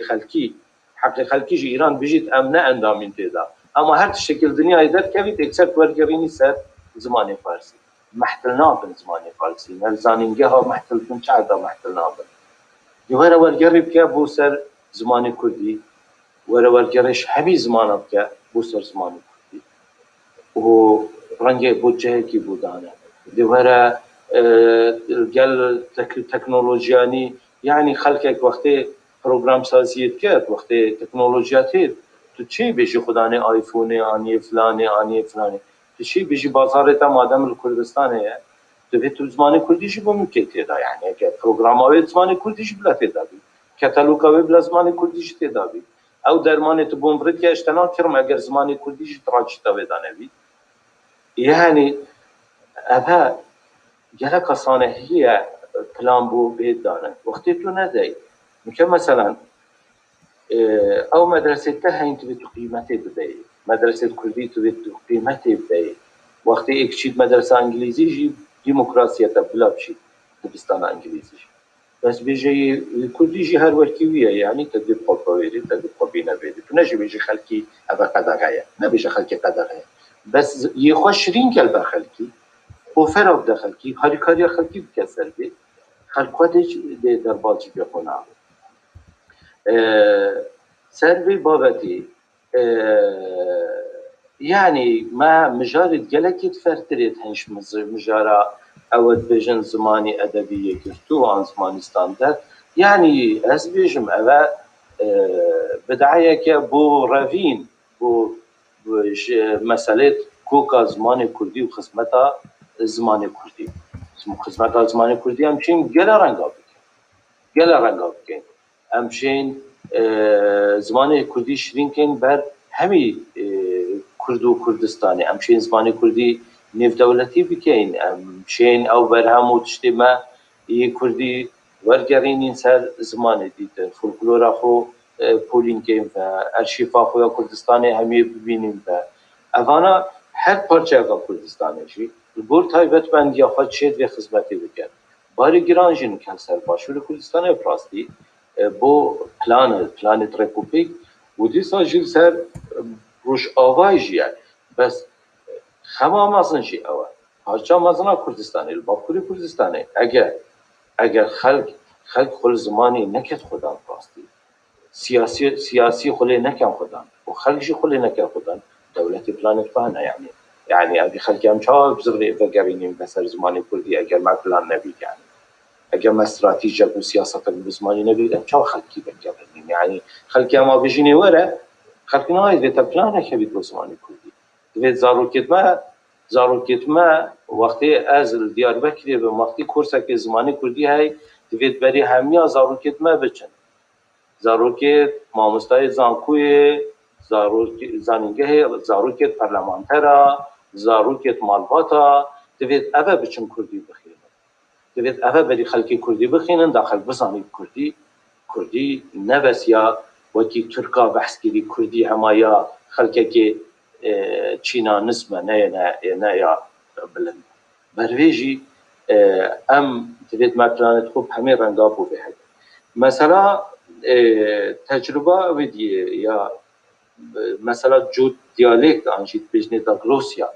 خلقي جي ايران بيجيت امنه اندامين تيدا اما هر شكل دنيا يدر كيف اكسبت ورگريني سر زماني فارسي محتلنا بن زماني فارسي نلزانينجها محتلتن چعدا محتلنا بن جوهر ورگرب که بو سر زماني كردي ورگرش همي زمانه که بو سر زماني كردي و رنگه بوجهه کی بودانه جوهر گل تکنولوژیانی يعني خلقك وقتی پروگرام سازیت کرد وقتی تکنولوژیات هید تو چی بیشی خدانه آیفونه آنی فلانه تو چی بیشی بازارتا مادم الکردستانه تو زمان کردیشی با ممکن تیدا یعنی که پروگرام آوید زمان کردیشی بلا تیدا بی کتالوگ آوید بلا زمان کردیشی تیدا بی او درمان تو بومبرد که اشتنا کرم اگر زمان کردیشی تراجی تاویدانه بی یعنی اوه گله کسانه هیه پلان بو بید دانه وقتی تو ندهی میگه مثلا او مدرسه ته هین تو تو قیمتی بدهی مدرسه کردی تو تو قیمتی بدهی وقتی یک چیز مدرسه انگلیزی جی ديمقراطية بلا بشي دبستان انجليزي بس بيجي كردي جي هر وركيوية يعني تدبير قبويري تدبير قبينة بيدي تنجي بيجي خلقي هذا قدغاية ما بيجي خلقي قدغاية بس يخوشرين كالبا خلقي وفرق ده خلقي هاريكاريا خلقي بكسر بي خلقوا دي درباجي بيخونا سربي بابتي يعني ما مجارد جلكي تفرتريت هنش مجارة أود بيجن زماني أدبية كرتو عن زماني ستاندرد يعني أز بيجم أبا بدعية كبو رافين بو مسألة كوكا زماني كردي وخدمتها زماني كردي خدمتها زماني كردي همشين جلا رنگا بكين همشين زماني كردي شرين كين بر همي كردو كردستاني همشين زماني كردي نيف دولتي بكين همشين او برهم وتشتما كردي ورگرين سر زماني ديت فولكلور اخو بولين كين ارشيف اخو يا كردستاني همي ببينين افانا هر پارچه كردستاني شي البور تايبت بند يا خد شد و خدمتي بكن باري گرانجن كانسر باشور كردستاني براستي بو پلان ريبوبليك ودي ساجل سر روش آوایجیه بس خما مازنشی آوا هرچا مازنا کردستانی الباکوری کردستانی اگر خلق خلق خل زمانی نکت خودان راستی سیاسی خلی نکن خودان و خلقی خلی نکن خودان دولت پلانت فانه يعني ابي خلقي ام چاو بزغري بقريني بسر زماني كردي اگر ما بلان نبي يعني اگر ما استراتيجيه وسياسه بزماني نبي ام چاو خلقي بقريني يعني خلقي ما بيجيني ورا خلقنا هاي بيت بلان كبي بزماني كردي بيت زاروكيت ما وقتی از دیار بکری به وقتی کورس که زمانی کردی های بيت بري همیا زاروكيت ما بچن زاروكيت مامستای زانکوی زاروكيت پارلمانترا زاروكيت مالباتا دوید اوه بچن کردی بخینن دوید اوه بری خلکی کردی بخینن داخل بزانی کردی نبس یا وکی ترکا بحث کردی کردی همایا خلکه که چینا نسمه نه یا بلند برویجی ام دوید ما پلانت خوب همه رنگا بو بهد مثلا تجربه ودیه یا مثلا جو دیالکت انجید بجنه دا روسیا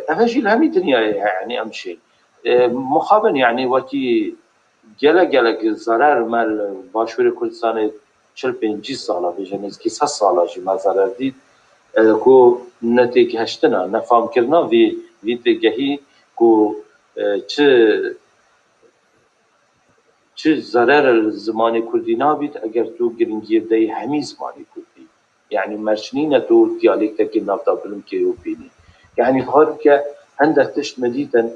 افجيل همي دنيا يعني امشي مخابن يعني وكي جلق ضرر مال باشور كردستان 45 ساله بجنز كي 6 ساله جي ما ضرر دي كو نتيجه هشتنا نفهم كرنا في تجهي كو چه ضرر زمانی کردی نابید اگر تو گرنگی بدهی همین زمانی کردی يعني مرشنين تو ديالكتا كي نافتا بلم كي وبيني يعني بهار كا عندك تشت مديدا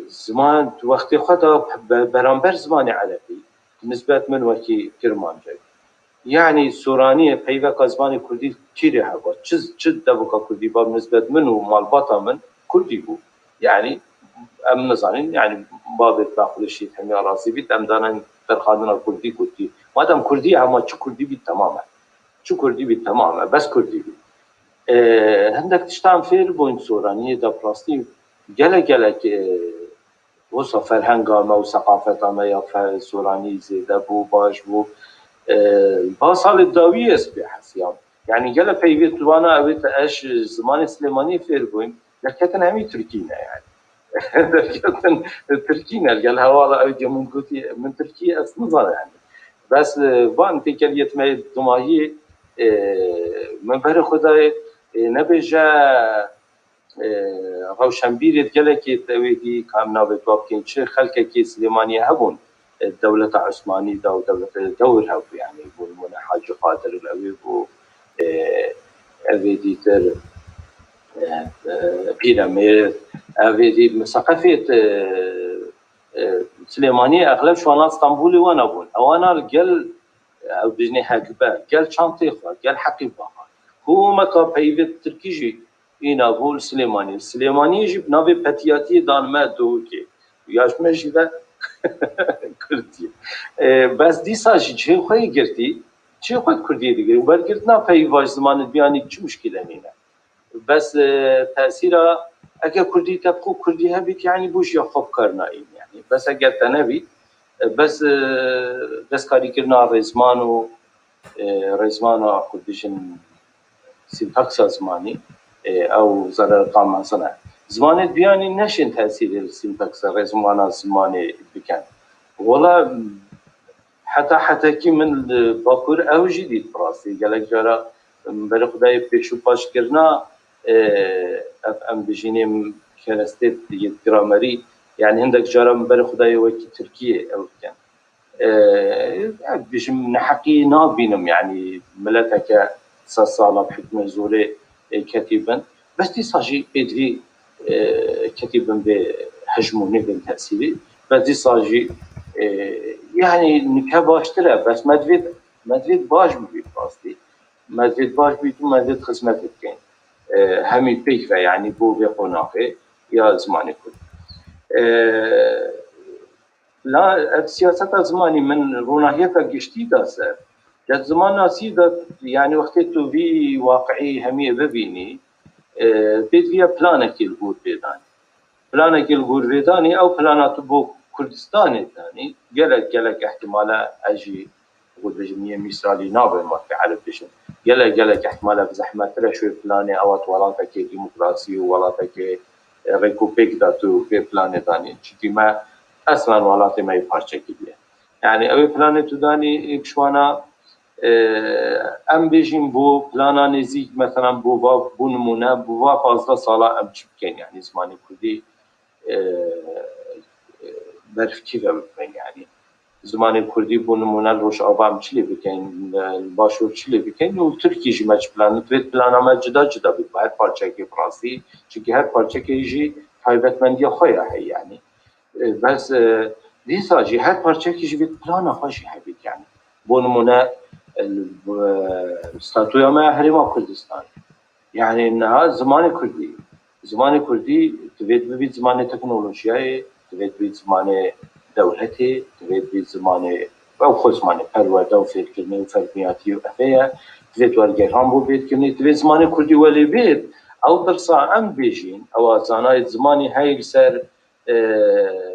زمان وقت خدا برانبر زماني عربي نسبة من وكي كرمان جاي يعني سورانية بيوه كازماني كردي كيري هوا چد دبوكا كردي باب نسبة من ومالباتا من كردي بو يعني ام نزانين يعني باب باخذ شيء همي راسي بيت ام دانن فرخادنا كردي مادام كردي اما چو كردي بيت تماما بس كردي بيت هندك تشتام فير بوين سورانية دا براستي جلق وصا فرهنگا ما وثقافتا ما يا سوراني زيدا بو باش بو باصال الداوية اسبح حسيان يعني جلق بيبيت وانا اويت اش زمان سليماني فير بوين لكتن همي تركينا يعني تركينا قال هوالا اوجه من تركيا اصلا يعني بس وان تكليت ما دماهي من بر خدای نبجا روشنبیر گلکی تویدی کام نابت وابکن چه خلق کی سلیمانی هبون الدولة عثماني دا ودولة الدور هب يعني يقول من حاج قادر الأوي بو أبيديتر بيراميد أبيدي ثقافة سليمانية أغلب شوانا اسطنبولي وانا بون أوانا الجل أو بجني حكبة جل شانطي خا جل حقيبة هو مكا بيفت تركيجي إنا بول سليماني يجيب نابي بتياتي دان ما دوكي وياش ماشي ذا كردي بس دي ساجي شيء خوي قرتي شيء خوي كردي دي وبرقرتنا بيواج زمان بياني شو مشكلة هنا بس تأثيرها أكيد كردي تبقى كردي هبيت يعني بوش يخوف كرنا يعني بس أكيد تنبي بس دستکاری کردن رزمانو خودشون سینتاکس زمانی او ضرر قام مثلا زمان بیانی نشین تأثیر سینتاکس رزمانا زمانی بکن ولا حتی کی من باکور او جدید براستی گلک جارا برای خدای پیشو پاش کردن ام بجینیم کنستید گرامری يعني عندك جرم بل خداي وكي تركيا او كان باش نحكي نابينم يعني ملتك صاله بحكم زوري كتيبا بس دي صاجي ادري كتيبا بهجموني بين تاثيري بس دي صاجي يعني نكباشتره بس مدريد باش بي قصدي مدريد باش بي مدريد خدمتك كان همي بيكفا يعني بو بقناقه يا زماني كله لا السياسة زماني من روناهيتها قشتي داسة جد زمان ناسي يعني وقتي في واقعي همية ببيني بيت فيها بلانك الغور بيداني أو بلانات بو كردستان ثاني قلق احتمالا أجي قول بجميع مثالي نابل ما في عرب بشن قلق احتمالا بزحمة ترى شوي بلاني أو طولاتك ديمقراطي وولاتك ریکوپیک داتو به پلان دانی چی ما اصلا ولات ما پارچه کیه یعنی اوی پلان تو دانی کشوانا ام بیشیم بو پلانا نزیک مثلا بو نمونه بو 15 ساله ام چی بکن یعنی زمانی کردی برف کیف بکن یعنی زمان کردی بو نمونه روش آبام چلی بکن باشور چلی بکن و ترکیش مچ پلان توید پلانامه جدا جدا بید با هر پارچه که فرانسی چونکه هر پارچه که ایجی تایبتمندی خواه هی یعنی بس دیسا جی هر پارچه که ایجی بید پلان خوشی هی بید یعنی بو نمونه ستاتویا ما هرما کردستان يعني انها زمان كردي تبيت ببيت زمان تكنولوجيا تبيت ببيت زمان دولتي تبيت ببيت زمان او خو زمان پرورده و فکرنی و فرمیاتی و افیا تبيت ورگران بو بيت كني تبيت زمان كردي ولي بيت او درسا ام بيجين او زاناي زماني هاي سر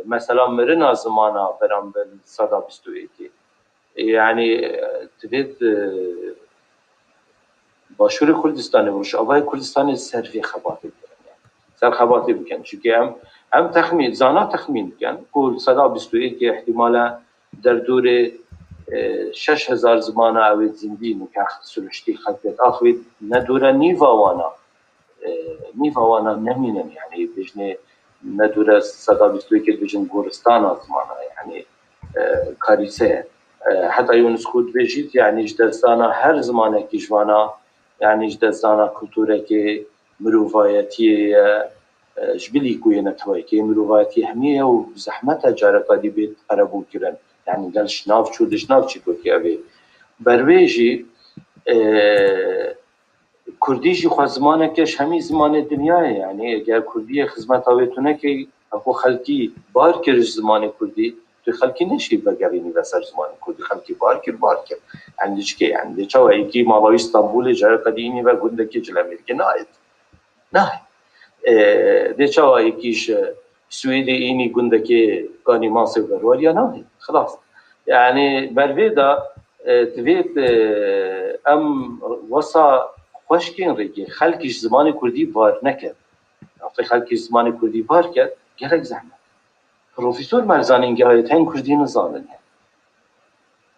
مثلا مرنا زمانا برام بالصدا بستويتي يعني تبيت باشور کردستان وش آبای کردستان سرفی خباتی بکنن سر خباتی بکن چون هم تخمین زانا تخمین کن کل صدا بستویی که احتمالا در دور 6000 زمانه اوید زندی نکاح سلشتی خطت آخوید ندوره نیوانا نمینن یعنی بجنه ندوره صدا بستویی که بجن گورستان زمانه یعنی کاریسه حتی یونس خود بجید یعنی جدستانا هر زمانه کشوانا يعني جدزانا كلتورة كي مروفايتي جبلي كوي نتوي كي مروفايتي همية وزحمتها جارة دي بيت قربو كرن يعني قال شناف شو دشناف شي كوكي أبي برويجي كرديجي خو زمانه كش همي زمان الدنيا يعني اگر كردية خدمت آويتونه كي اكو خلقي بار كرش زمان كردي تو خلقی نشی بگردی وسر زمان کردی خلقی بار کرد عندش که عندی چه وایکی مالای استانبول جای قدیمی و گندکی جلمیر که نه ده چه وایکیش سوئد اینی گندکی کانی ماسه برور یا نه خلاص يعني بالفيدا تبيت ام وصا خوشكين ريكي خلقش زمان كردي بار نكر عطي خلقش زمان كردي بار كر جرك زحمه بروفيسور مرزانين قايت هن كردين زانن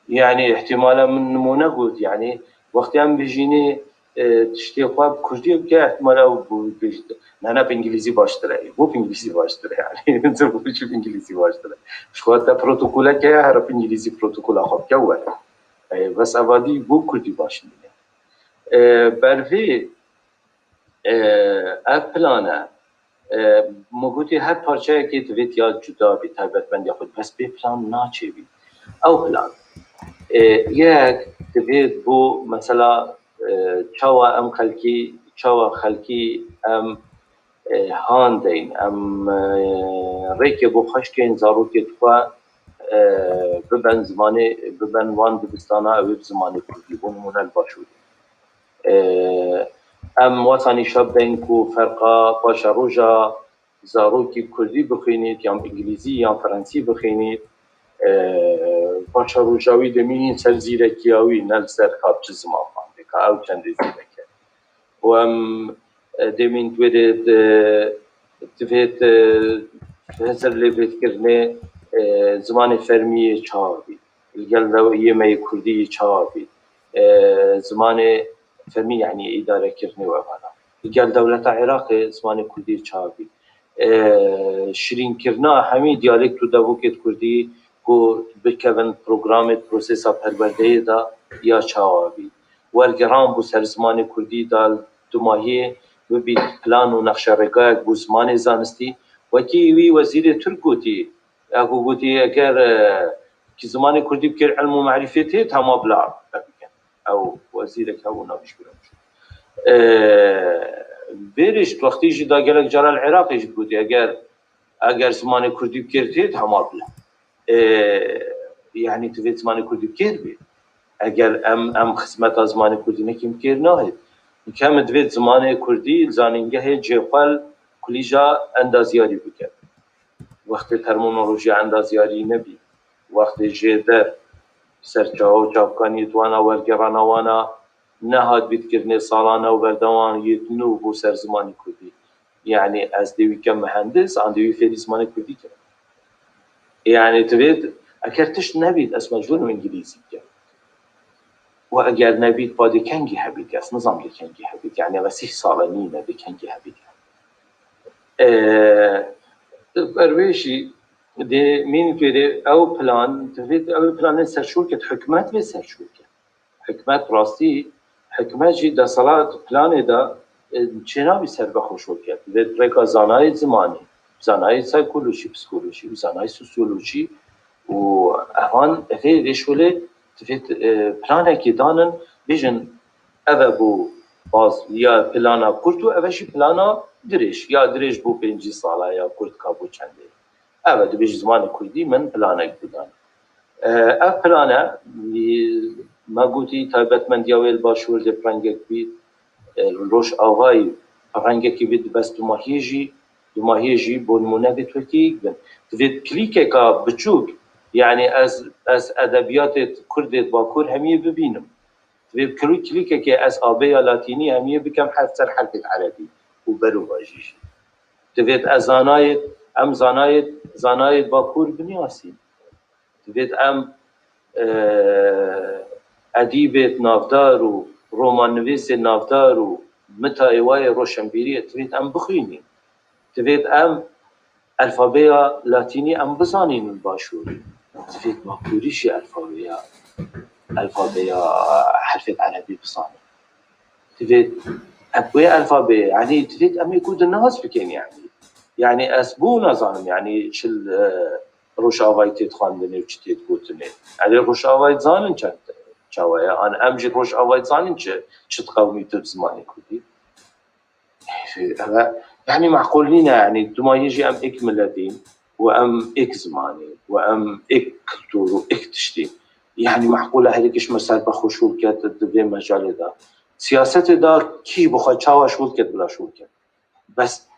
يعني احتمالا من نمونه قلت يعني وقت هم بيجيني تشتي خواب كردي بكا احتمالا انا بانجليزي باشتره مو بانجليزي باشتره يعني انت بوش بانجليزي باشتره شخوات بروتوكولا كه هر بانجليزي بروتوكولا خوب كوا بس ابادي بو كردي باشنه برفي اپلانا موجودی هر پارچه که دوید یا جدا بی تایبتمندی خود بس به پلان ناچه بی او پلان یک دوید بو مثلا چاوا خلکی ام هاندین ام ریک بو خشکین زاروکی توا ببن وان دبستانا او زمانی کردی بو نمونه باشود ام وطنی شب بینکو فرقا پاشا روژا زاروکی کردی بخینید یا انگلیزی یا فرانسی بخینید پاشا روژاوی دمینین سر زیرکیاوی نل سر خواب چه زمان خانده که او چند زیرکه و ام دمین دوید هزر لیفت کرنه زمان فرمی چهار بید الگل یمه کردی چهار بید زمان فهمي يعني إدارة كرني وأبانا قال دولة العراق زمان كردي تشابي شرين كرنا همي ديالكتو دابوكت كردي كو بكفن برنامج بروسيسا پرورده دا يا تشابي ورگران بو سر زمان كردي دال دماهي ببيت بلان و نقشه رقاق بو زمان زانستي وكي وي وزير تركوتي اكو قوتي اگر كي زمان كردي بكر علم و معرفته تما بلا او وزيرك هو نابش برامش بيرش وقتی جدا گلک جرا العراق جبودي اگر زمان كردي بكرتيت همار بلا يعني تفيت زمان كردي بكير بي اگر ام خدمت زمان كردي نكيم بكير ناهد كم تفيت زمان كردي زانينگه جيقال كليجا اندازياري بكر وقت ترمونولوژي اندازياري نبي وقت جدر سرچاو چاپکانی توانا ورگرانا وانا نهاد بیت کرنه سالانه و بردوان یتنو بو سر زمانی کردی يعني از دوی که مهندس آن دوی فعلی زمان کردی کرد يعني تبید اگر تش نبید از مجبورم انگلیزی کرد و اگر نبید با دکنگی هبید از نظام دکنگی هبید يعني وسیح سالانینه دکنگی هبید برویشی ده مين كده او بلان تفيد او بلان سرشور كت حكمات به سرشور كت حكمات راستي حكمات جي دا صلاة بلان دا چنا بي سر بخوشور كت ده ريكا زاناي زماني زاناي سايكولوجي بسكولوجي زاناي سوسيولوجي و اهان افي ريشوله تفيد بلان كي دانن بيجن ابو باز يا بلانا كورتو اوشي بلانا دريش يا دريش بو 5 ساله يا كورت كابو چنده اول بیش زمان کردی من پلانک بودم. پلانه مگویی تایبت من دیویل باشور ده پرنگک بید روش آوای پرنگکی بید بس دو ماهیجی بونمونه بتوکی بن. دوید کلیکه که بچوک یعنی از ادبیات کردت با کرد همیه ببینم. دوید کلیکه که از آبیا لاتینی همیه بکم حرف سر حرف عربی و برو باجیش. دوید از ام زانایت با کور بنیاسی دوید ام ادیبت نافدار و رومان نویس نافدار و متا ایوای روشنبیری دوید ام بخوینی دوید ام الفابیا لاتینی ام بزانین باشوری دوید با کوریشی الفابیا حرف عربی بزانین دوید ابوی الفابیا يعني دوید ام يكود الناس بکن يعني اسبو نظام يعني شل روشاوایت خواندنی و چیت گوتنی علی روشاوایت زانن چند چاویا آن امجی روشاوایت زانن چه قومی تو زمانی کردی يعني معقولين يعني دوما يجي ام اك ملتين وام اك زماني وام اك كلتور واك تشتي يعني معقوله هذيكش مسال بخوشول كات دبي مجال دا سياسه دا كي بخا چاوا شول كات بلا شول كات بس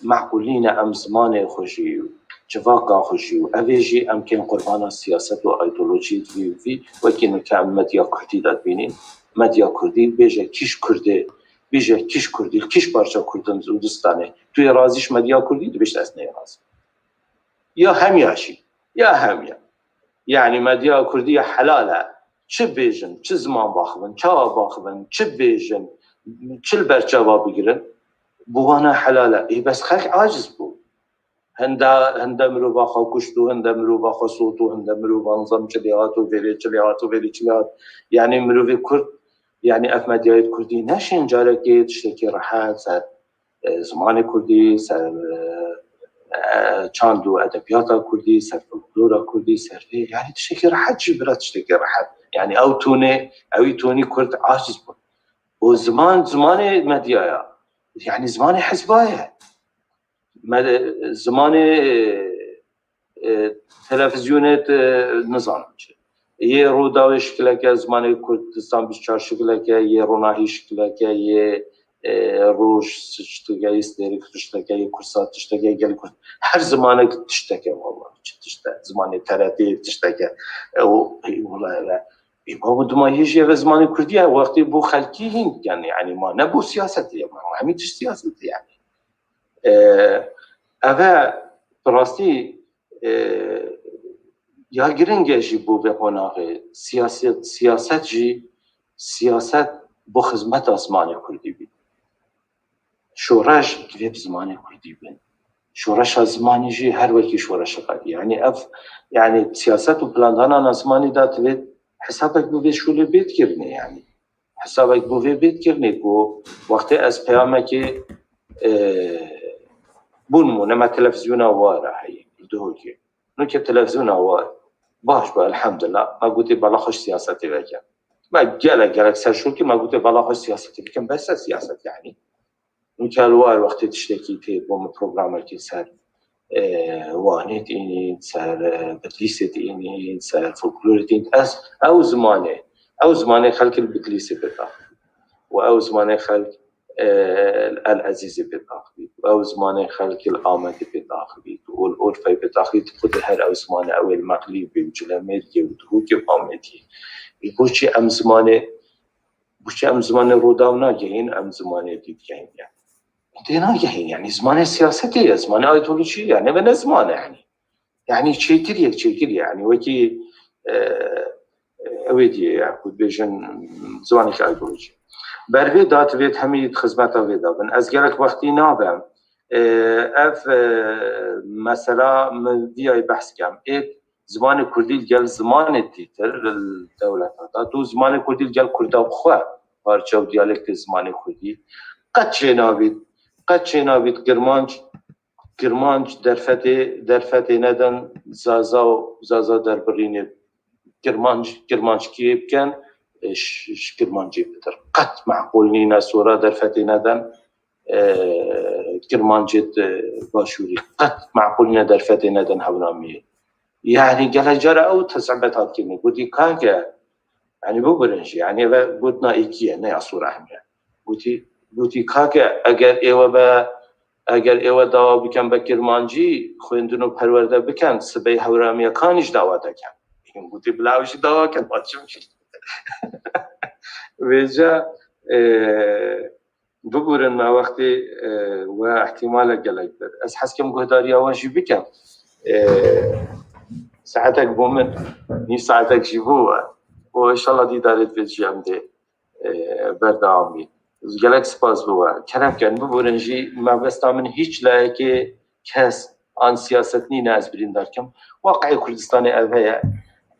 معقولين ام زمان خوشي جواكا خوشي اويجي ام كان قربان السياسه وايديولوجي في وكن كان مديا كردي داد بينين مديا كردي بيجا كيش كردي بيجا كيش كردي كيش بارشا كردن زودستانه توی رازيش مديا كردي بيش اسنه راز يا همياشي يا هميا يعني مديا كردي حلاله چه بيجن چه زمان باخبن چا باخبن چه بيجن چه برچا بگیرن بوانا حلاله إيه بس خلق عاجز بو هندا مروبا خا كشتو هندا مروبا خا صوتو هندا مروبا نظام چلياتو فيلي چليات يعني مروبي كرد يعني افمديات كردي نشين جاركي تشتكي راحات سر زمان كردي سر چاندو ادبيات كردي سر فولكلور كردي سر يعني تشتكي راحات جبرات تشتكي راحات يعني او توني كرد عاجز بو وزمان مديايا يعني زمان حزبايه زمان تلفزيونات نظام يه روداوي شكلك زمان كردستان 24 شكلك يه روناهي شكلك يه روش تشتكي استريك تشتكي كورسات تشتكي قال هر زمانك تشتكي والله تشتكي زمان تراتي تشتكي والله لا بابا دوما يجي في زمان كردية وقتي بو خلقي هند يعني ما نبو سياسة يعني ما عميتش سياسة يعني أبا براسي يا جرينجا جي بو بقناغي سياسة جي سياسة بو خدمة زمان كردي بي شورش في زمان كردي بي شورش زمان جي هر وكي شورش قدي يعني سياسة وبلاندانا زماني دا تبيت حسابك بوی شوله بیت کرنه يعني حسابك بوی بیت کرنه کو وقتی از پیامه که بونمو نما تلفزيون واره هي دوكي نو که تلفزيون واره باش با الحمد لله ما قلت بالا خوش سياستي بكم ما جالك سرشول که ما قلت بالا خوش سياستي بكم بس سياسه يعني نو که الوار وقتی تشتكي تي بوم برنامج که سر وانيت إني سر بتليسة إني سر فولكلورتين أو زمانه خلق البتليسة بتاعي وأو زمانه خلق العزيزة بتاعي وأو زمانه خلق الآمد بتاعي والأورفي بتاعي تقول هر أو زمانه أو المغلبي وجلاميري ودروكي وآمدي بوشي أم زمانه روداونا جاين أم زمانه ديت جاين يعني ديناجي يعني زمان سياستي زمان ايديولوجي يعني من زمان يعني شيء كذي يعني وكي اويدي يعقوب بيجن زماني ايديولوجي برفي دات بيت حميد خدمته فيدا بن ازجلك وقتي نابم اف مثلا مدي بحث كم زمان كردي جل زمان التيتر للدولة تو زمان كردي جل كردا بخوا بارچاو ديالكت زمان كردي قد شنابيت كرمانج درفتي ندن زازا دربريني كرمانج كيف كان كرمانجي بتر قد معقول نينا سورة درفتي ندن كرمانجت باشوري قد معقول نينا درفتي ندن هونامي يعني قال جرى او تسعبت هاد كلمه قلت كاكا يعني بو برنجي يعني قلتنا ايكي انا صوره اهميه قلت كاكا اگر ایوا داوا بکن به کرمانجی خویندونو پرورده بکن سبی هورامی کانش داوا دکن این قلت بلاوش داوا کن باتشم شد ویجا ببورن ما وقتی و احتمال قلق از حس کم گهداری آوانشی بکن ساعتك بومن ني ساعتك جيبوها وان شاء الله دي دارت في الجام دي بردعامي جالك سباس بوا كلام كان ببورنجي ما بس من هيج لايكي كاس عن سياستني ناس برين داركم واقعي كردستاني اوهيا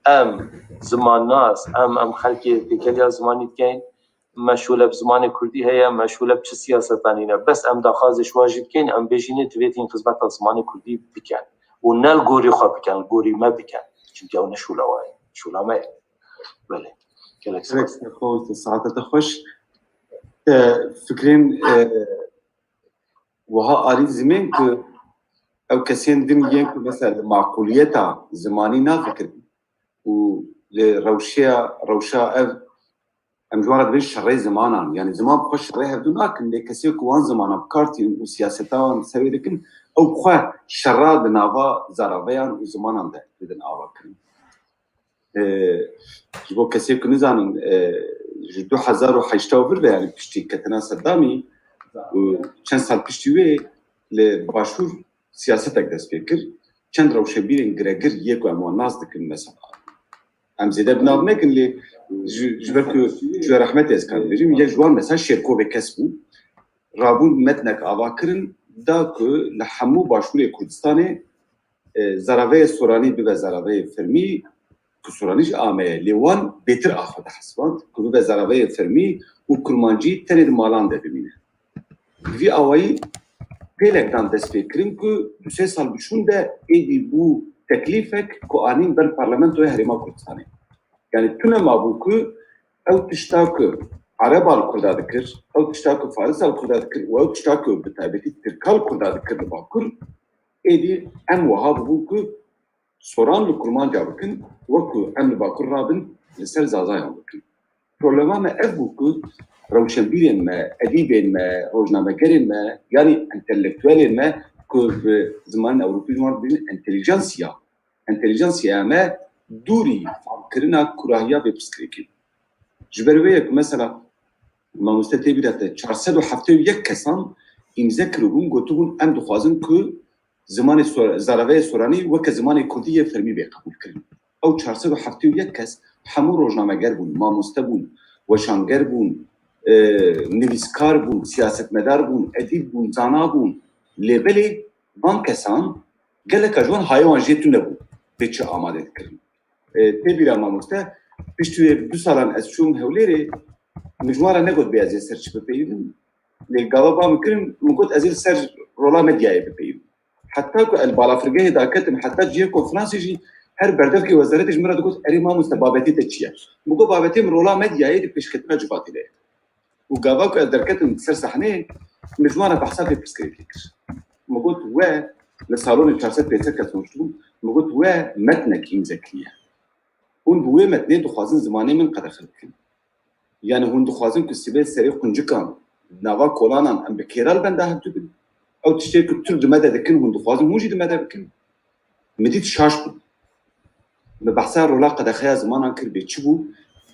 ام زمان ناس ام خلقي بكليا زماني كاين مشغوله بزمان كردي هي مشغوله بچ سياستانينا بس ام داخازش واجب كاين ام بيجيني تويتين خدمت زمان كردي بكان ونال گوری خواب بکن گوری ما بکن چونکه اون شولا ما بله كلك خوش ساعات خوش فكرين وها اريد زمان ك او كسين دنيا مثلا معقوليتها زماني نافكر و روشا ام جوارد بيش شري زمانا يعني زمان بخش شريها بدونك اللي كسي كوان زمانا بكارتي وسياستان سوي لكن او بخوا شراد نافا زارافيان وزمانان ده بدن آوا كريم جبو كسي كنزان جدو حزارو حيشتاو برده يعني بشتي كتنا صدامي وچند سال پشتیوه لباشور سیاستک دست بکر چند روشه بیرین گرگر یکو اما ناز دکن مثلا ام زیده بناب نکن لی جبرکو جو رحمت از کن بجیم یک جوان مثلا شرکو به کس بود رابون متنک آوا کرن دا که لحمو باشور کردستان زراوه سورانی ببه زراوه فرمی که سورانیش آمه لیوان بیتر آخواد حسباند که ببه زراوه فرمی و کرمانجی تنید مالان ده ببینه وی آوایی پیلکتان دست بکرین که 2 سال بشون ده ایدی بو تکلیفک که آنین بر پارلمنتوی هریما کردستانه یعنی تونه ما بو که او تشتا که عربال کرده دکر او تشتا که فارسال کرده دکر و او تشتا که بتابتی ترکال کرده دکر لباکر ایدی ام وها بو که سوران لکرمان جا بکن وکو ام لباکر رابن لسر زازایان بکن پرولما ما اف بو که روشنبیرین ما ادیبین ما روزنامه‌گرین ما یعنی انتلکتوالین ما که زمان اوروپی جوان بین انتلیجنسیا ما دوری کرنا کراهیا به پسکریکی جبرویه که مثلا ما مستطیبیرت 471 کسان امضا کردن گفتون ام دخوازن که زمان زراوه سورانی و که زمان کردی فرمی به قبول کردن او 471 کس همون روزنامه‌گر بون ماموسته بون وشانگر بون نویسکار بون سیاستمدار بون ادیب بون زانا بون لیبلی وان کسان گلک جوان حیوان جیتون نبون به چه آماده کردن تبیرا ماموسته پشتوی 2 سالان از شوم هولیری مجموعه نگود بیازی سرچ بپیدم لگاوا با میکرم مگود ازیل سر رولا مدیای بپیدم حتی که البالافرگه داکتم حتی جیه کنفرانسی جی هر بردف که وزارت جمهوریت گفت اری ماموسته بابتی تچیه مگو بابتی رولا مدیای پیشکتنا جباتی له وقابا که درکتم سر صحنه مجموعه بحثات بسكريتيك موجود و للصالون الشخصيات بيتسكت مشتوم موجود و متنك يمزكيه اون بوه متنين دخوازن زمانه من قد خلقن يعني هون دخوازن كسبيل سريع قنجكان نوا كولانان ام بكيرال بنده هبتبن او تشترك تل دمده دكن هون دخوازن موجي دمده بكن مديت شاشبو ببحثا رولا قد خيا زمانان كربي تشبو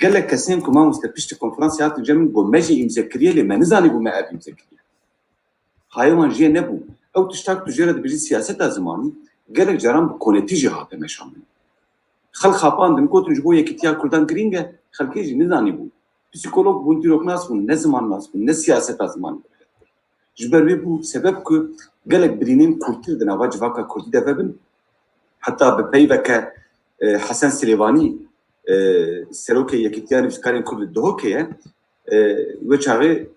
قال لك كسين كمان مستبشت كونفرنس يعطي جمن بو ماجي مذكريه لما نزاني بو ما ابي مذكريه هایوان جه نبو او تشتاک تجاره بجی سیاست زمانی گلک جرام بکنتی جهات مشان خلق خاپان دن کوتن جبو یکتیا کردان گرینگه خلقی جی نزانی بو پسیکولوگ بون دیروک ناس بون نه زمان ناس بون نه سیاست زمان جبر بو سبب که گلک برینین کورتر دن آوا جواکا کورتی دفبن حتی به پیوک حسن سلیوانی سروکه یکتیانی بسکارین کرد دهوکه و چاقه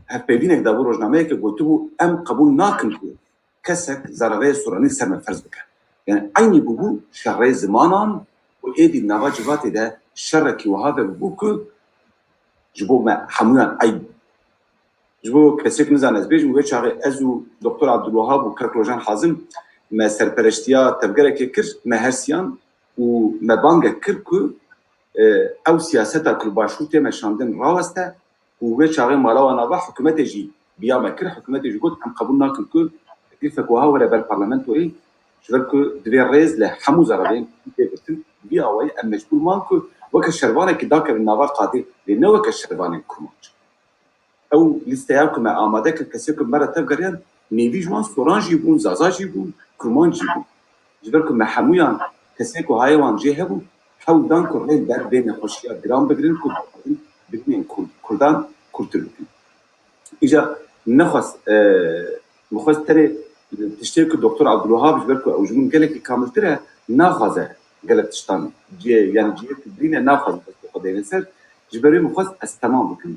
هفپیوینک دابو روزنامه که گوتو بو ام قبول ناکن که کسک زرغه سورانی سرمن فرض بکن یعنی عینی بو شرعه زمانان و ایدی نوا جواتی ده شرکی و هذا بو که جبو ما حمویان عیب جبو کسیک نزان از بیجم و چاقه ازو دکتر عبدالوهاب و کرکلوجان حازم ما سرپرشتیا تبگره که کرد ما هرسیان و ما بانگه کرد که او سیاستا کل باشوتی مشاندن راوسته و چاقه مالا و نوا حکومت جی بیا مکر حکومت جی گفت هم قبول ناکن که تکلیف کوها ولا بالپارلمنت وی شغل که دوی ریز له همو زرابین بيتن بیا وی ام مجبور مان که وک شربانه که داکر نوا قاضی لنه وک شربانه کماج او لیستیا که ما آماده که کسی که مرا تبگریان نیویج مان سورانجی بون زازاجی بون کمانجی بون جبر که محمویان کسی که هایوان جه بون حاول دان كورلين بار بين خوشيا جرام بجرين بين كردان كورتلوكين إجا نخص مخص ترى تشترك الدكتور عبد الوهاب جبركو أو جمون قالك كامل ترى ناخذه قالت تشتان جي يعني جي تبرينا ناخذ بس قضية نسر جبري مخص استمام بكم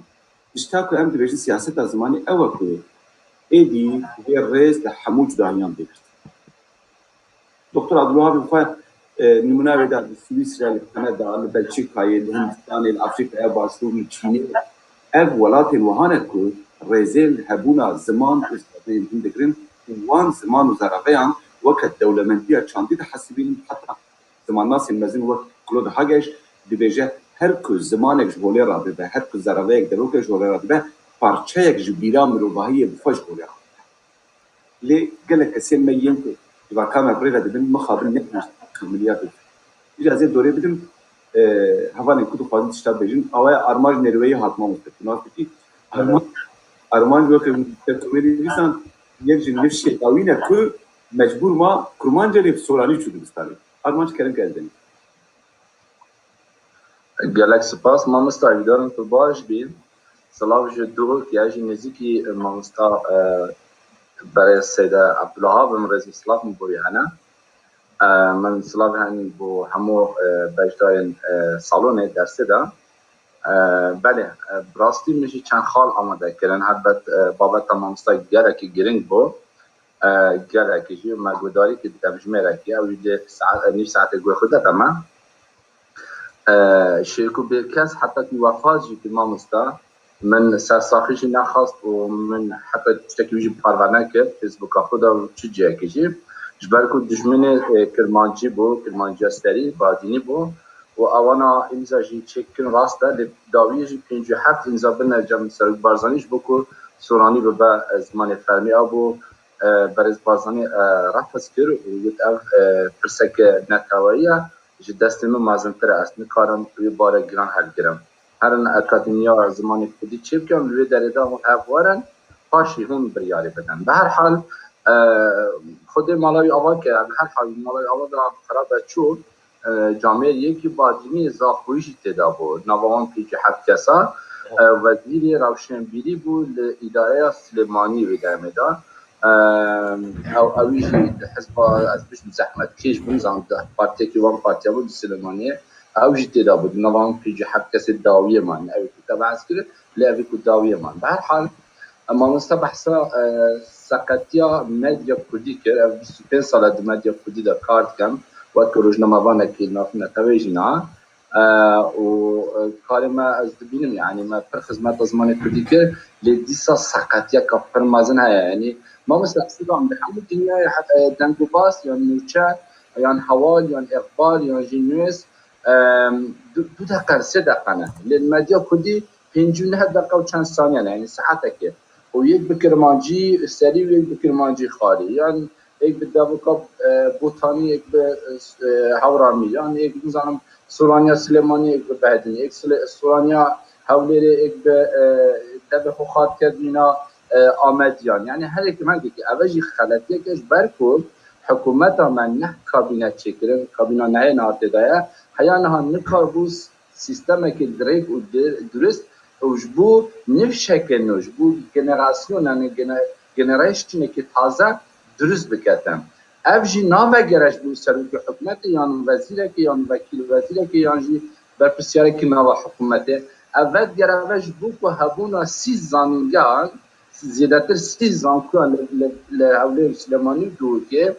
اشتاكو أمد بيجي سياسة زماني أوكو إيدي غير رئيس لحموج دانيان بيجي دكتور عبد الوهاب بخواه نمونه ویدار سوئیسرا، کانادا، بلژیکا، هندستان، افریقا، باشوری، چین، اف ولات الوهانه کو رزل هبونا زمان استادین هندگرین وان زمان وزرافیان وقت دولمندیه چندی حسابین حتی زمان ناس المزین وقت کلود هاگش دیبیجه هر کو زمانک جولی را به هر کو زرافیک دروک جولی را به پارچه یک جبیرا مروباهی بفش جولی را لی گله کسی میگیم که و کامل برای دبن مخابن نمیشه مليار اجازه دوره بدم هوانه كنت قاعدين تشتغل بيجين او ارماج نرويه هاتما مستقبلات كي ارمان وقت تكويني انسان يجي نفسي قوينا كو مجبور ما كرمان جري سوراني شو بستاري ارمان كلام كازدني گلکس پاس ما مستعدان تو باش بین سلام جدو که اجی نزدیکی ما برای السيدة عبدالوهاب مرزي سلاف مبويانا من سلاف هن بو همو بجداين سالونه درسه دا بله براستی میشه چند خال آماده کردن حبت بابت تمامستا گرکی گرینگ بو گرکی جی مگوداری که دمجمه رکی او جده نیف ساعت گوه خوده تمام شرکو بیرکس حتی که وفاز جی که مامستا من سرساخیشی نخواست و من حتی تشتکی ویجی پروانه کرد فیسبوکا خودا و چی جه کجی جبرکو دجمن کرمانجی بو کرمانجی استری بادینی بو و اوانا امضا جی چکن راسته لداویه جی 57 امضا بنا جمع سرک بارزانیش بو که سورانی به زمان فرمی آبو برز بارزانی رفض کرد و یه او پرسک نتاویه جی دستمه مازنتر است نکارم توی باره گران حل گرم هرن اکادمیا زمانی کدی چی بکنم لوی درده هم افوارن پاشی هم بریاری بدن به هر حال خود مالای آوا که به هر حال مالای آوا دا خراب چون جامعه یکی بادیمی زاخویش تدا بود نوان پیچ هفت کسا وزیر روشنبیری بود اداره سلیمانی و درمدان او اویجی حزب از بیش زحمت کش بنظام ده پارتی که وان پارتی بود سلیمانیه اوجی تدا بود نوان پیچ هفت کس داویه من اوی کتاب عسکری لاوی کداویه من به هر حال اما مستبحثا سقطیا مدیا کردی که 25 سال د مدیا کردی دا کارت کم وقت روزنامه‌وانه که نافنه تویجنا و کار ما از ببینم یعنی ما پر خدمت زمان کردی که لیدیسا سقطیا که فرمازن های یعنی ما مثل اصلا به همه دنیا حتی دنگو باس یا نوچه یا حوال یا اقبال یا جنوس دو دقیقه 3 دقیقه نه مدیا کردی 59 دقیقه و چند ثانیه یعنی ساعته که و یک بکرمانجی سری و یک بکرمانجی خالی یعنی یک به داوکا بوتانی یک به هورامی یعنی یک میزنم سورانیا سلیمانی یک به بعدین یک سورانیا حولی یک به دبه خواهد کرد مینا آمدیان یعنی هر یک من که اوجی خلطیه کش برکو حکومت من نه کابینت چکره کابینت نه ناتدایا حیا نه نکار بوس سیستم که دریک و درست وجبو نفشک نوجبو جنراسیون نه جنریشنی که تازه درست بکتم افجی نام گرش بو سروک حکومت یان وزیر که یان وکیل وزیر که یان جی بر پرسیار که نام حکومت اول گرایش بو که هبونا 30 زانگان زیادتر 30 زانگان لحوله سلیمانی دو که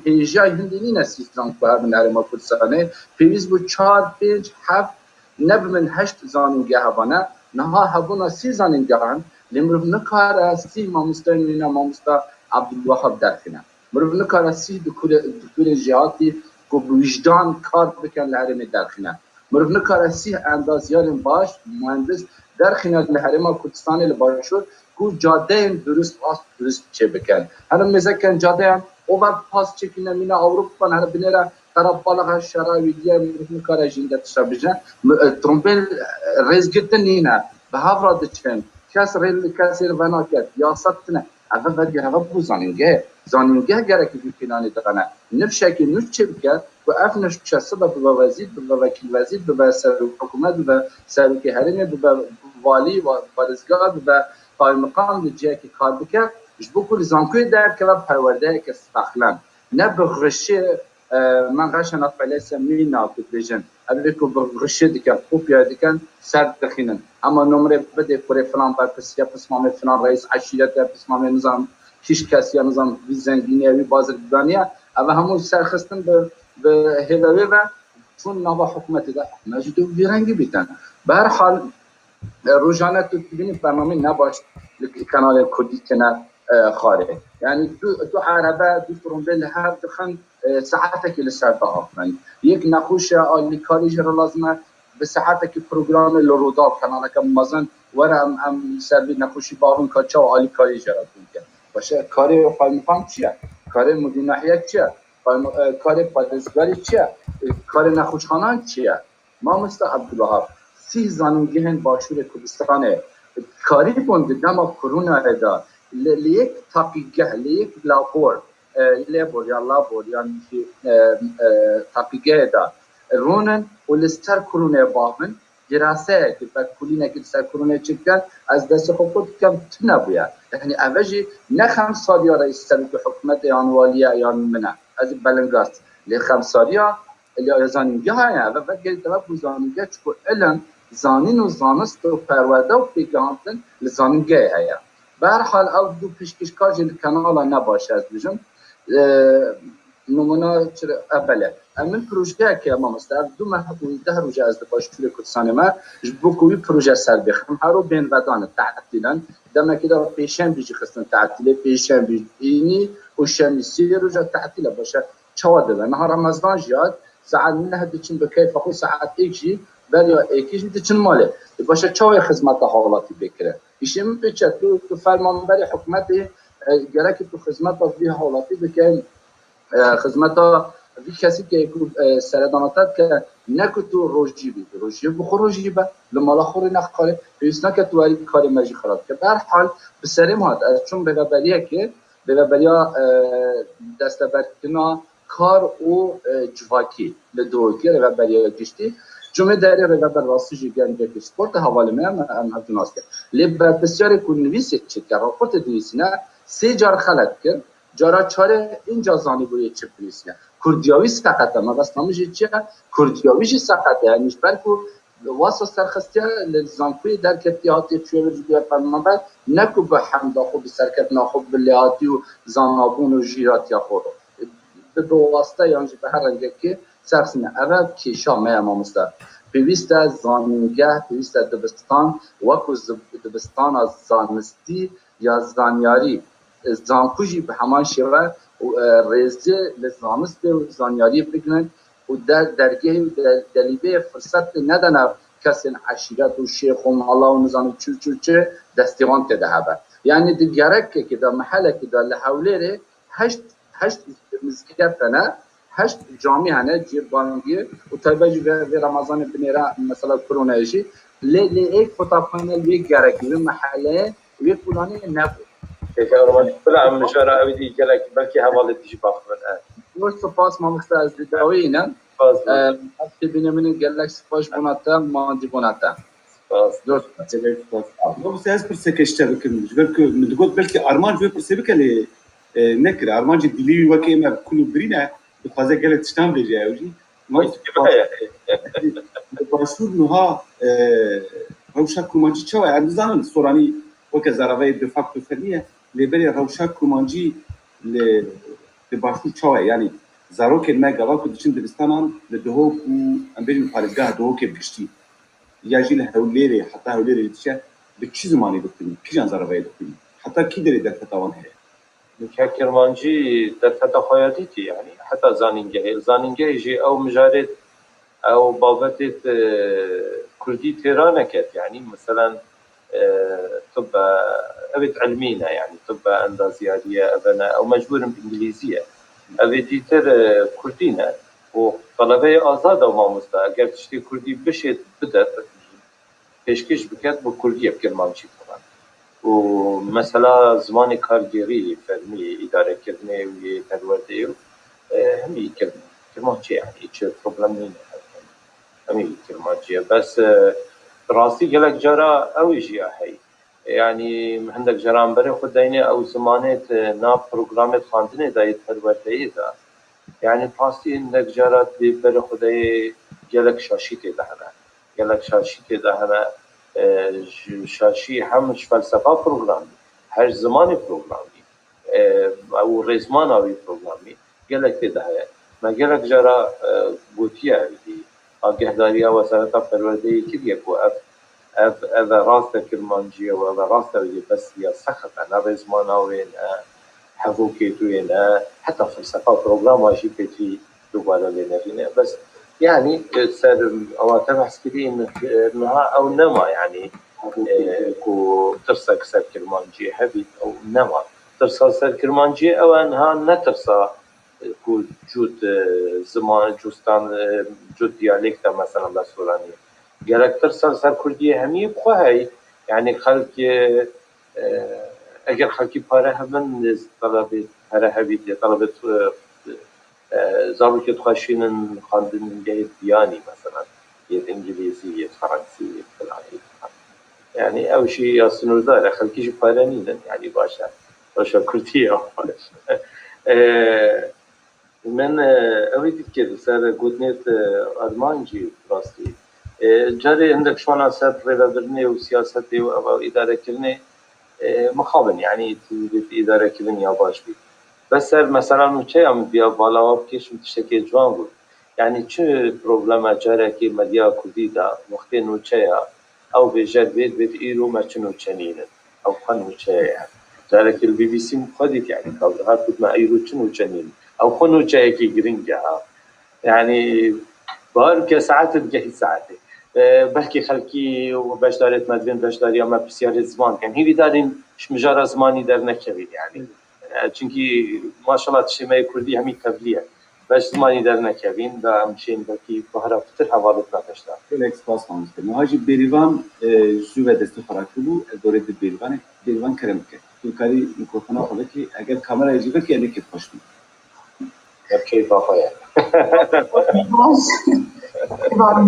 هیجا هندی نه 30 زانگان من هرما کردستانه پیویز بو 4 5 7 نب من 8 زانگان هبانه نها هبونا 30 زانگان لمرو نکار 30 مامستانی نه مامستا عبدالوهاب درخنه مرو نکار 30 دکتور جهاتی که بوجدان کار بکن لحرم درخنه مرو نکار 30 اندازیار باش مهندس درخنه لحرم کردستان لباشور کو جاده درست چه بکن هر مزکن جاده اوور پاس چکنه مینا اروپا هر بنره طرف بالغ شراوی دیگه مرو نکار جنده تشابجه ترومبل رزگتن نینا به هفراد چکن کس روانا کرد یا ستنه اول باید گره بو زانینگه گره که کنانی دقنه نفشه که نوچه بکرد و افنش چسته به وزیر به وکیل وزیر به سروک حکومت به سروک حرمه به والی و بارزگاه به قایم مقام جایی که کار بکرد جبو کل زانکوی در که پرورده که استخلن نه بغرشه من غشن اطفاله سمین ناکت بیجن اولی که بغرشه دیکن خوبیا دیکن سر دخینن اما نمره بده کوری فلان بر پسیا پسمام فلان رئیس عشیرت پسمام نظام کیش کسی نظام وی زنگینی وی بازرگانیه اما همون سرخستن به هدوی و چون نوا حکومت ده مجدو ویرنگی بیتن به هر حال روزانه تو ببینید برنامه نباش کانال کردی کنه خاره یعنی تو عربه دو ترومبل هر دخن ساعته که لسر داخل یک نخوش آلی کاری جرا لازمه به ساعته که پروگرام لرودا کانال که مازن ورم سر نخوشی باون کاچا و آلی کاری جرا کنه باشه کاری قایم مقام چیه کار مدیر ناحیه چیه کار پادزگاری چیه کار نخوشخانان چیه ما مثل عبدالوهاب 30 زانوگهن باشور کردستان کاری بونده دما کرونا ادا لیک تاقیگه لیک لابور یا لابور یعنی تاقیگه ادا رونن و لستر کرونا باهمن دراسه که بعد کلینه که لستر کرونا چکن از دست خود کم تنبویه یعنی اوجی نه 5 سال یا رئیس سروک حکومت یا والیه یا منه از بلنگاست لی 5 سال یا زانینگه های و بعد گرید طبق زانینگه چکو علم زانین و زانست و پرورده و پیگانتن لزانینگه های به هر حال او دو پیشکشکار جل کانالا نباشه از بجم نمونه چرا اوله من پروژه که ما مستعد دو محبوی 10 روز از باشور کردستان ما بکوی پروژه سر بخم هرو بین ودان تعطیلن دم که دا پیشن بیجی خستن تعطیل پیشن بیجی و شمیسی روز تعطیل باشه چواده و نهار رمضان جیاد ساعت نه دچین به کیف خود ساعت ایکی ولی ایکیش دچین ماله باشه چای خدمت حوالاتی بکره ایشم بچه تو فرمانبر حکومت گره که تو خدمت بی حوالاتی بکن خدمت وی کسی که سرداناتت که نکو تو روژی بید روژی بخور روژی با لمالا خوری نخواره بیوسنا که تو هایی کاری مجی خراب که بر حال بسریم هاد چون بگبریه که بگبریا دست برکنا کار و جواکی لدوکی بگبریا گشتی جمعه داری بگبر راستی جیگرنگه که سپورت حواله من هفتون هست کرد لیب بسیاری که نویسی چه که راپورت دویسی نه 3 جار خلط کرد جارا 4 اینجا زانی بوی چه پلیسی نه کردیاوی سقطه ما بس نامجی چیه کردیاویش سقطه یعنیش برکو واسه سرخسته لزانکوی در کتیاتی چوی وجودی فرمانبر نکو به حمدا خوب سرکت ناخوب بلیاتی و زانابون و جیراتی خورو به واسطه یعنی به هر رنگه که سرسنه اول کشا ما مستر پیوست از زانینگه پیوست از دبستان وکو دبستان از زانستی یا زانیاری زانکوژی به همان شوه ریزه لزانست و زانیاری بگنن و در درگه و دلیبه فرصت ندنه کسی عشیرت و شیخ و محلا و نظام چه دستیوان تده هبه یعنی دیگرک که در محله که در لحوله ره 8 مزگیت نه 8 جامعه هنه جیربانگی و طیبه به رمضان بنیره مثلا کرونایشی لی ایک فتاپانه یک گرکی به محله وی فلانی نبود که آرمان بلا مجارا اویدی گلک بلکی حواله دیجی باخمن دوست سپاس مامستا از دیداوی اینا باز که بینمین گلک سپاس بوناتا ماندی بوناتا باز دوست ما بس از پرسه کشته بکن جبر مدگوت بلکه آرمان جوی پرسه بکلی نکره آرمان جی دلی وکی ما کلو برینه بخوازه گله تشتام بیجه اوجی ما باشور نها روشا کرومانجی چه وای اندازان سورانی وک زراوی دفاع فنیه لبری روشا کرومانجی ل باشور چه وای یعنی زاروک مگا وقت دچین دبستانان لدهو کو ام بین پارزگاه دهو که بکشتی یا جیل هولیری حتی هولیری دیشه به چی زمانی بکنی کی جان زراوی بکنی حتی کی داری در تاوان هست کرمانجی در فتا خیاطیتی یعنی حتی زانینگه جی او مجارد او بابتت كردي تيرانة كت يعني مثلا طب أبيت علمينا يعني طب أندازيادية أبنا أو مجبور بإنجليزية أبيت يتر كردينا وطلبة آزادة وما مستا أجر تشتي كردي بشت بدأ پیشکش بکرد با کردی کرمانچی طبعا ومثلا زمان کارگری فرمی اداره کردنه و پرورده همی کرمانچی يعني چه پروبلم نینه همین کرمانچیه بس راستی گلک جرا اویجی هی يعني عندك جرام بري خديني او زمانه نا برنامج خواندنه دايت پرورده دا يعني پاستی عندك جرا بري خدای گلک شاشیت دهنه گلک شاشیت دهنه شاشی همش فلسفه پروگرامی هر زمان پروگرامی او رزمان اوی پروگرامی گلک دهه ما گلک جرا گوتیه دی آگهداری وزارت پرورده کلیه کو اف راست کرمانجی و راست وی بس یا سخت انا رزمان اوی حقوقی توی نه حتی فلسفه پروگرام واشی پیتی دوباره لنرینه بس يعني سر اواتر عسكري انها او نما يعني كو ترسا سر كرمانجي هبي او نما ترسا سر كرمانجي او انها نترسا كو جود زمان جوستان جود ديالكتا مثلا بسوراني قالك ترسا سر كردية همي بخواهي يعني خلق اگر خلقي باره من طلبت باره هبي طلبت زارو که تخشين خاندن جاي بياني مثلا يد انجليزي يد فرنسي يد فلاني يعني او شيء يصنو دار خلكيش بارانين يعني باشا كرتيه من اويد كده صار قلت ارمانجي راستي جاري عندك شلون اسات ريفرني وسياسه او اداره كلني مخابن يعني اداره كلني يا باش بي بس مثلا نوچه هم بیا بالا و بکش تشکی جوان بود یعنی چه پروبلم جاره که مدیا کردی دا وقتی نوچه او به جربید بید ایرو ما چه نوچنینه او خان نوچه جاره که البی بی سی مخدید يعني کابرها بود ما ایرو چه نوچنین او خان نوچه که گرینگه يعني بار که ساعت بگهی ساعته بلکه خلکی و بشدارت مدوین بشداری اما بسیار زمان کن هیوی دارین شمجار زمانی در نکوید يعني چونکی ماشاءالله تشمای کردی همین قبلیه باش زمانی در نکردیم و همچنین بلکی بهره فتر حوالت نداشته. فلکس پاس مانسته. ماهاجی بریوان جوه دست خراکتی بود دوره بریوان کرم کرد. تو کاری میکروفونا خودتی اگر کامرا اجازه کی الی که خوش می. اوکی باشه.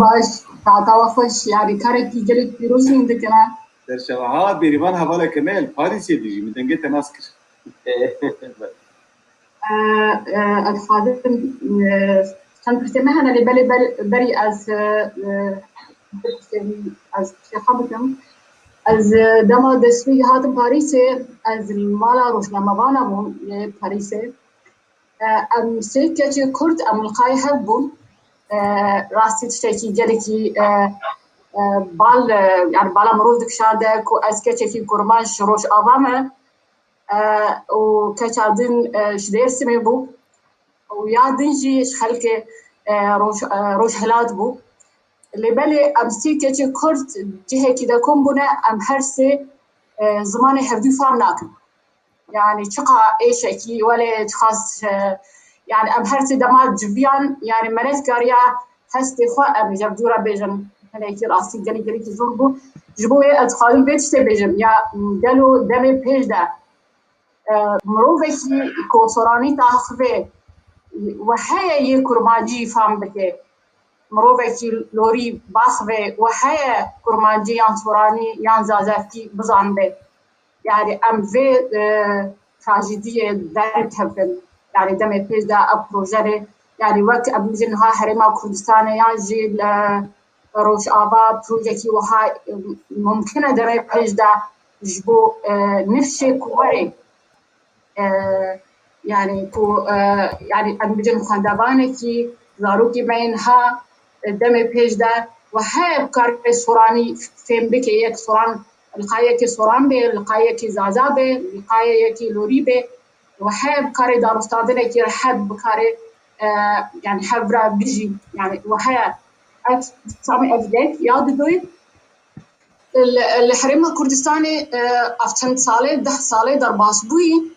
باش تا خوش یاری کاری کی جلت پیروز نمیده کنه. در شبها بریوان حواله کنه پاریسی دیجی میدنگه تماس کرد. الخادم كان برتمهنا اللي بري از خابتم از دما دسوی هاتم پاریسه از مالا روشنامه بون پاریسه ام سيد كاتي كرد ام القاي هبون راسي تشتكي جلكي بال يعني بالا مرودك شادك واز كاتي كرماش روش ابامه و كاتادين شدير سمي بو ويادين جي خلك روش هلات بو اللي بالي امسي كاتي كرد جهه كده كومبونا ام هرسي زماني هفدو فامناك يعني شقا ايش اكي ولا خاص يعني ام هرسي دمات جبيان يعني مريت كاريا هستي خو ام جبدورا بيجن هناك راسي قالي زربو جبوه ادخال بيت تبجم يا قالوا دمي بيج ده مروفكي كوسوراني تاخذه وهي يكرماجي فهم بك مروفكي لوري باخذه وهي كرماجي ينصراني ينزازفتي بزانبه يعني ام في تراجيديه دارت هفن يعني دمي بيج ده ابروجري يعني وقت ابنجنها حريمه كردستان يجي روش آبا بروجكي وها ممكنه دمي بيج ده جبو نفسي كوري يعني كو يعني ابنجن خاندوانه كي زاروكي بينها دمي بيج ده وها بكار سوراني فين بك يك سوران القايه كي سوران به القايه كي زازا به القايه كي لوري به وها بكار دار استادنا كي رحب بكار يعني حبرا بيجي يعني وها سامي أجدك ياد دوي الحريم كردستاني أفتن سالة 10 سالة در باسبوي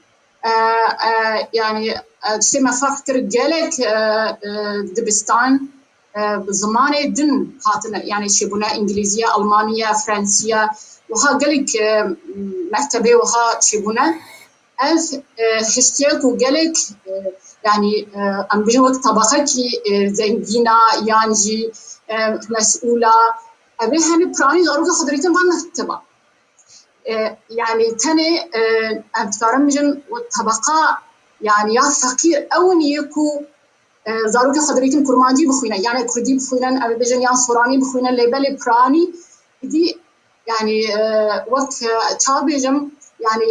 يعني تسمى فاكتور جالك دبستان بزمان دن هاتنا يعني شبنا إنجليزية ألمانية فرنسية وها جالك مكتبة وها شبنا ألف هشتيك وجالك يعني أم بجوك طبقة زنجينة يانجي مسؤولة أبي هني براني ضروري خضريتهم ما نكتبها يعني تاني أتكلم جن والطبقة يعني يا فقير أو نيكو ضروري خضريتهم كرمانجي بخوينا يعني كردي بخوينا أبي بجن يعني صوراني بخوينا ليبل براني دي يعني وقت تابي جم يعني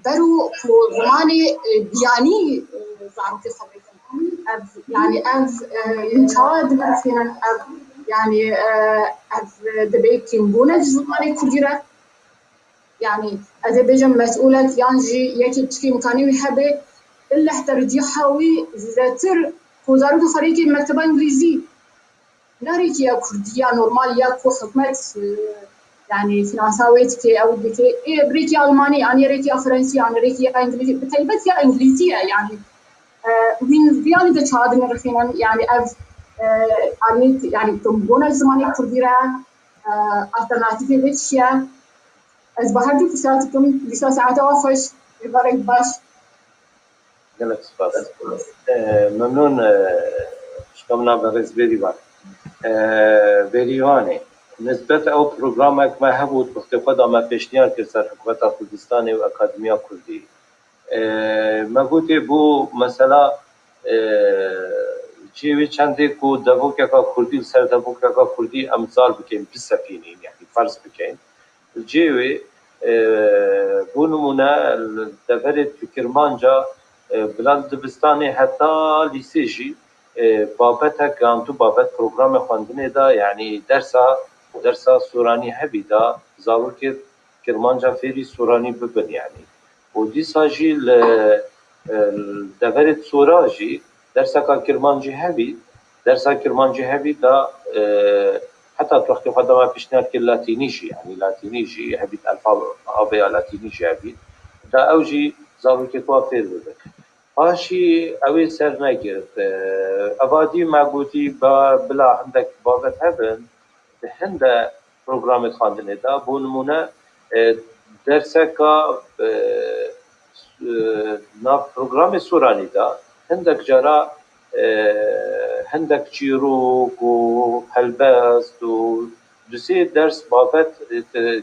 برو زماني بياني ضروري خضريتهم يعني ينشاد مرفينا يعني دبيك ينبونا زماني كرديرة يعني أذا بيجم مسؤولة يانجي يكي تشكي مكاني ويحبي إلا احترجي حاوي زاتر كوزارو خريجي مكتبة إنجليزي ناريكي يا كردية نورمال يا كو حكمت يعني فرنساويت كي أو بكي إيه بريكي ألماني أنا ريكي فرنسي أنا ريكي إنجليزي بتلبت يا إنجليزية يعني وين بياني ده شهادة نرفينا يعني يعني تنبونا زماني كرديرة ألترناتيفي بيتشيا از بحر جو فساتكم 20 ساعة وخش يبارك باش قالك سپاس ممنون شكمنا بغيز بيري بار بيريواني نسبت او برنامج ما هبود باختفاض ما پیشنهاد کرد سر حکومت کردستان و اکادمیا کردی ما گوتی بو مثلا جیوی چندی کو دبوکه کا کردی سر دبوکه کا کردی امثال بکن بسفینین يعني فرض بکن الجيوي بونمونا دفرت في كرمانجا بلاد دبستاني حتى ليسيجي بابتها كانتو بابت برنامج خواندنه دا يعني درسا سوراني هبي دا زارو كرمانجا فيري سوراني ببن يعني ودي ساجي دفرت سوراجي درسا كرمانجي هبي دا حتى تروح قدما بيشنات كل لاتينيجي يعني لاتينيجي هبيت الفابيا لاتينيجي هبيت دا اوجي زارو كتوا فير بك هاشي اوي سر نگرت ابادي معقوتي بلا عندك بابت هبن هنده برنامج خواندنه دا بونمونه درسكا نا برنامج سوراني دا هندك جرا هندك چیروک و هلبست و دوسي درس بابت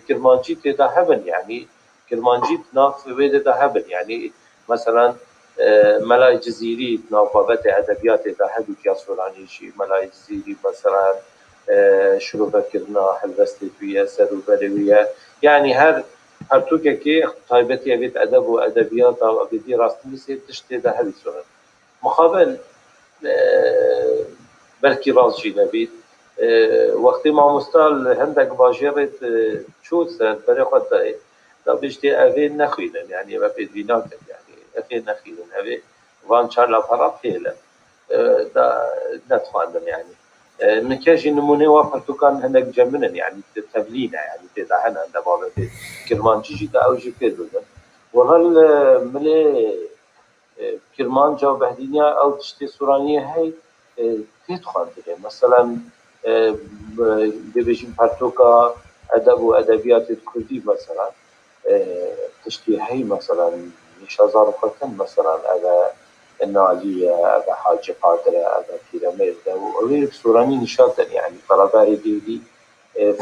كرمانجي تدا هبن يعني كرمانجي ناف ويدا دا هبن يعني مثلا ملاي جزيري ناف بابت ادبيات تدا هبن كيا سوراني شي ملاي جزيري مثلا شروع كرنا هلبست فيها سرو بدويه يعني هر توكا كي طيبتي ابيت ادب وادبيات او ابيدي راستي سي تشتي دا هبن سوران مقابل بلكي رازجي نبيت وقتی ما مستال هندك باجرت شو سر برای خود داره دا بشتی اوه نخویدن يعني و بدویناتن يعني اوه نخویدن اوه وان چار لپرا پیلن دا نتخواندن يعني مكاجي نمونه وافرتو كان هندك جمنن يعني تبلينه يعني تدهن عند بابا كرمان جيجي دا اوجي پیلن وهل ملي كرمانجا و بهدینیا او تشتی سورانیه هی تید خواندنه مثلا ببیجیم پرتوکا ادب و ادبیات کردی مثلا تشتی هی مثلا نشازار ختن مثلا اذا النالية اذا حاجة قادرة اذا بيراميد وغير بصوراني نشاطا يعني طلبة دي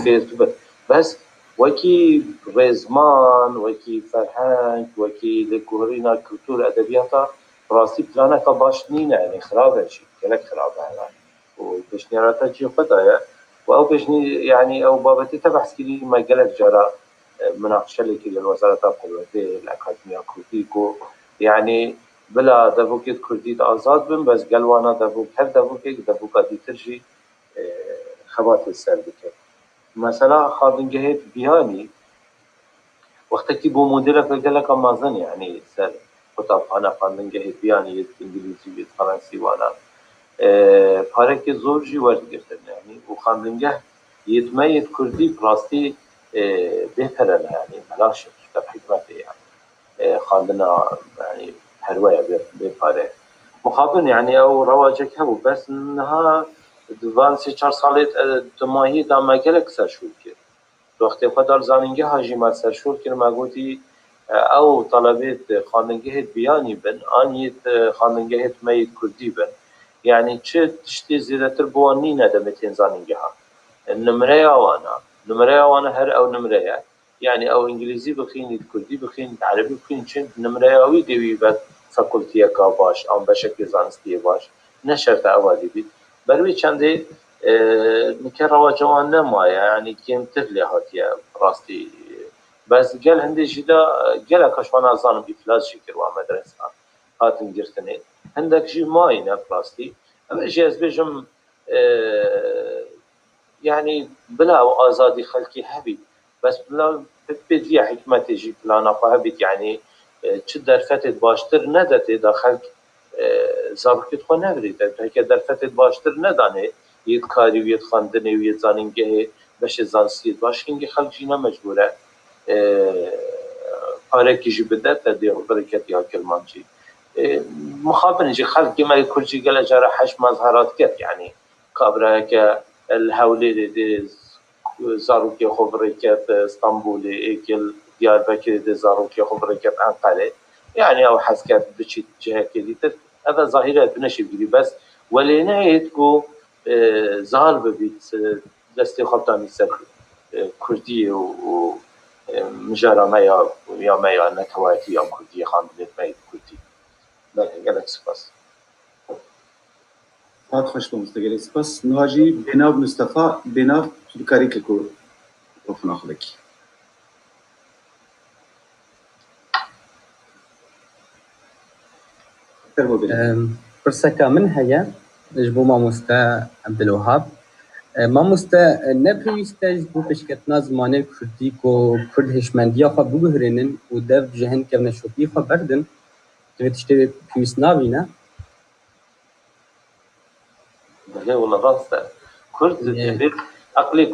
فيرتبط بس وكي رزمان وكي فرهنگ وكي لكورينا كلتور ادبياتا راسي بلانا كباش نينا يعني خرابة شي كلك خرابة يعني وبشنيراتا جي خدايا او بشني يعني او بابتي تبحث كلي ما قالك جرى مناقشه لك للوزاره القوميه الاكاديميه الكرديه يعني بلا دبوكيت كرديت آزاد بن بس قالوانا دبوك هر دبوكيك دبوكا دي ترجي خبات السر بك مثلا خاضنجهت بياني وقتكي بو مديرة فقالك مازن يعني سر كتابخانه خاضنجهت بياني انجليزي فرنسي وانا پارێکی زۆرجی وەرگرتن يعني وخاندنگه يتميت كردي براستي بهترن يعني بلاش حكمته يعني خاندنا يعني هرواية بپاره مخابن يعني او رواجك هبو بس انها دوان 3-4 سالت دماهی دامه گلک سرشول کرد وقتی خودار زانینگه هاجی ما سرشول کرد ما گوتی او طلبت خاندنگه بیانی بن آنیت خاندنگه ميت كردي بن يعني تشتي زيادة بواني ندمتين زانينجها نمرة وانا هر او نمرة يعني او انجليزي بخين كردي بخين عربي بخين چند نمرة اوي ديوي بد فاكولتيا كا باش او بشكل زانستي باش نشرت اوادي بي بروي چنده نكر رواجوان نما يعني كيم تفلي هاتيا راستي بس قال هندي جدا قال كشوانا زانم افلاس شكر ومدرسة هاتن جرتنين عندك شيء ماينة بلاستي أما شيء أسبيجم يعني بلا آزادي خلقي هبي بس بلا بدي حكمة تجي بلانا فهبت يعني تشدر فتت باشتر ندت إذا خلق زاركت خو نبريد هيك در فتت باشتر ندانه يتكاري ويتخاندني ويتزانينجه باش زانسيد باش هنگي خلق جينا مجبورة پارك يجي بدات دي بركات يا كلمانجي مخابن يجي خلق كما كل شيء قال جرى حش مظهرات كيف يعني كابرا الهولي دي زاروكي خبريكات اسطنبول ايكل ديار بكر دي زاروكي خبريكات انقره يعني او حسكات بشي جهه كده هذا ظاهره بنشي بيجي بس ولينايتكو زال ببيت دستي خبطان السر كردي و مجرى ما يا ما نكواتي يا كردي خان بلد ما كردي گلک سپاس فات خوش بمستقل سپاس نواجی بناب مصطفى بناب تدکاری که کو رفنا خلکی برسكا من هيا جبو ماموستا عبد الوهاب ماموستا نبويستا جبو بشكتنا زمانه كردي كو كرد هشمنديا خو بوهرنن ودف جهن كبنا شوبي خو بردن تشتري بيوس نابينا لا والله راسته كرد عقلي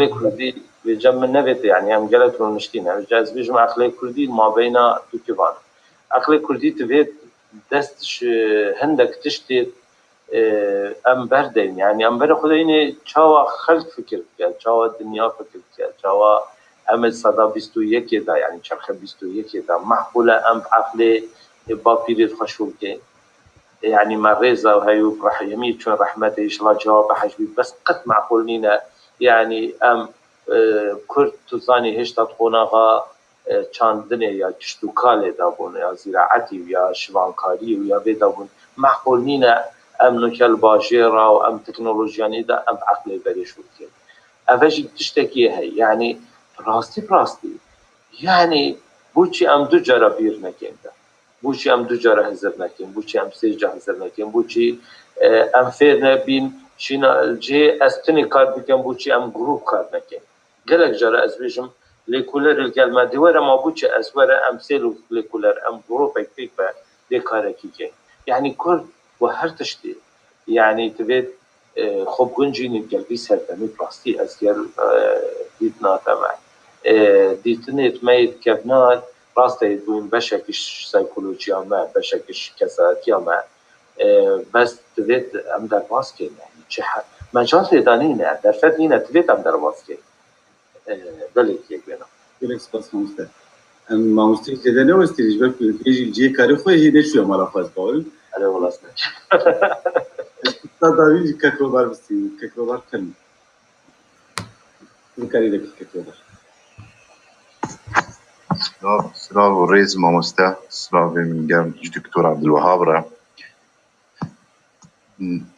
كردي بجمع نبت يعني هم قالت له نشتينا جاز بيجمع عقلي كردي ما بين توكيفان عقلي كردي تبيت دست هندك تشتي ام بردين يعني ام بر خديني چاوا خلق فكر كده چاوا الدنيا فكر كده چاوا عمل صدا 21 دا يعني چرخ 21 دا معقوله ام عقلي بابيريت خشول كده يعني مريزة وهيو راح يميت شون رحمته إيش جواب حجبي بس قد معقولين يعني أم كرد تزاني هشتا تخوناغا چاندنه یا کشتوکاله دابون یا زراعتی یا شوانکاری یا بدابون معقولين أم نكال باجيرا وأم تكنولوجياني دا أم عقلي بريشو كده أفاجي تشتكي هي يعني براستي يعني بوچي أم دو جرى بير نكين دا بوچی ام دو جاره حضر نکیم بوچی ام سه جا حضر نکیم بوچی ام فیر نبین چینا جه استنی کار بکن بوچی ام گروه کار نکیم گلک جاره از بیشم لیکولر الگلمه دیواره ما بوچی ازواره ام سه لیکولر ام گروه بک با دیکاره کی که یعنی کل و هر تشتی یعنی تبید خوب گنجین الگلبی سرطمی پراستی از گل دیتنا تمام دیتنیت مید کبنات راسته يدوين بشكش سيكولوجيا ما بشكش كساتيا ما بس تريد عندك ماسكين يعني مجال پیدانینه در فتنینه تلیتم در واسکه بله یک بینا گلک سپاس مامۆستا. ئەم مامۆستای جێدەنەوە ستریش بەر پێژی جێ کاری خۆی هی نەچووە ماڵە خواست باوەڕ علی وڵاست تا داویجی کەکرۆبار بستین کەکرۆبار کەن کاری دەکرد کەکرۆبار سلاو ڕێز مامۆستا سلاوێ من گەم دکتۆر عەبدولوەهاب را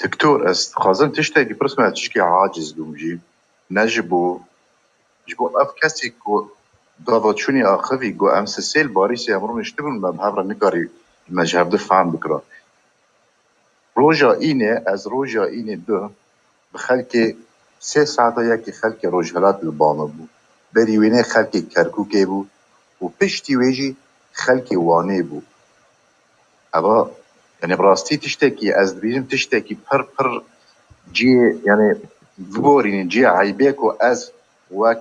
دکتۆر ئەس دixwazim tiştekî pirsme tişkî aciz bûm jî ne ji bo ev kesî ku davaçûnê axivî got em sêl barîsê em rûniştî bûn me bi hev re nikarî me ji hev di fehm bikira. Roja înê ez roja înê du bi xelkê 3 saeta yekê xelkê Rojhilat li bame bû. Berî wênê xelkê Kerkûkê bû û piştî wê jî xelkê Wanê bû. Eva yani bi rastî tiştekî ez dibêjim tiştekî pir cihê yani biborînin cihê eybê ku ez wek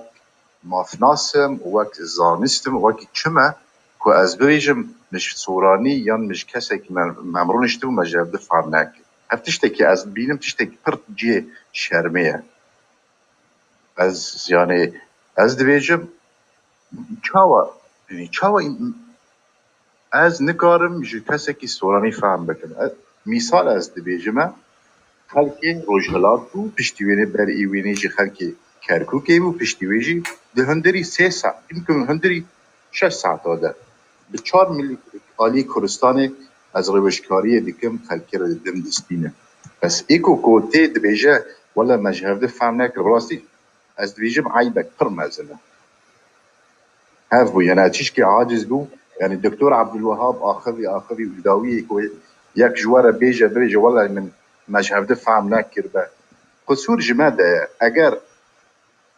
mafnasim wek zanistim wekî çi me ku ez bibêjim mij soranî yan mij kesekî me em rûniştî bû me ji hev di fehm nekir. Ev tiştekî ez bînim tiştekî pir cihê şermê ye. Ez yani ez dibêjim çawa ez nikarim ji kesekî soranî fehm bikim. Mîsal ez dibêjime xelkê Rojhilat bû piştî wênê berî wênê jî xelkê Kerkûkê bû piştî wê jî di hundirî 3 saet imkün hundirî 6 saeta de bi 4 alî Kurdistanê ez rêwişkariyê dikim xelkê re didim distîne. Bes êko ku tê dibêje wela me ji hev di fehm nekir bi rastî ez dibêjim eybek pir mezin e. Hev bû yani tişkî aciz bû yani Doktor Abdülwehab axivî dawiyê ku yek ji we re bêje wela min me ji hev di fehm nekir be. Qisûr ji me de ye. Eger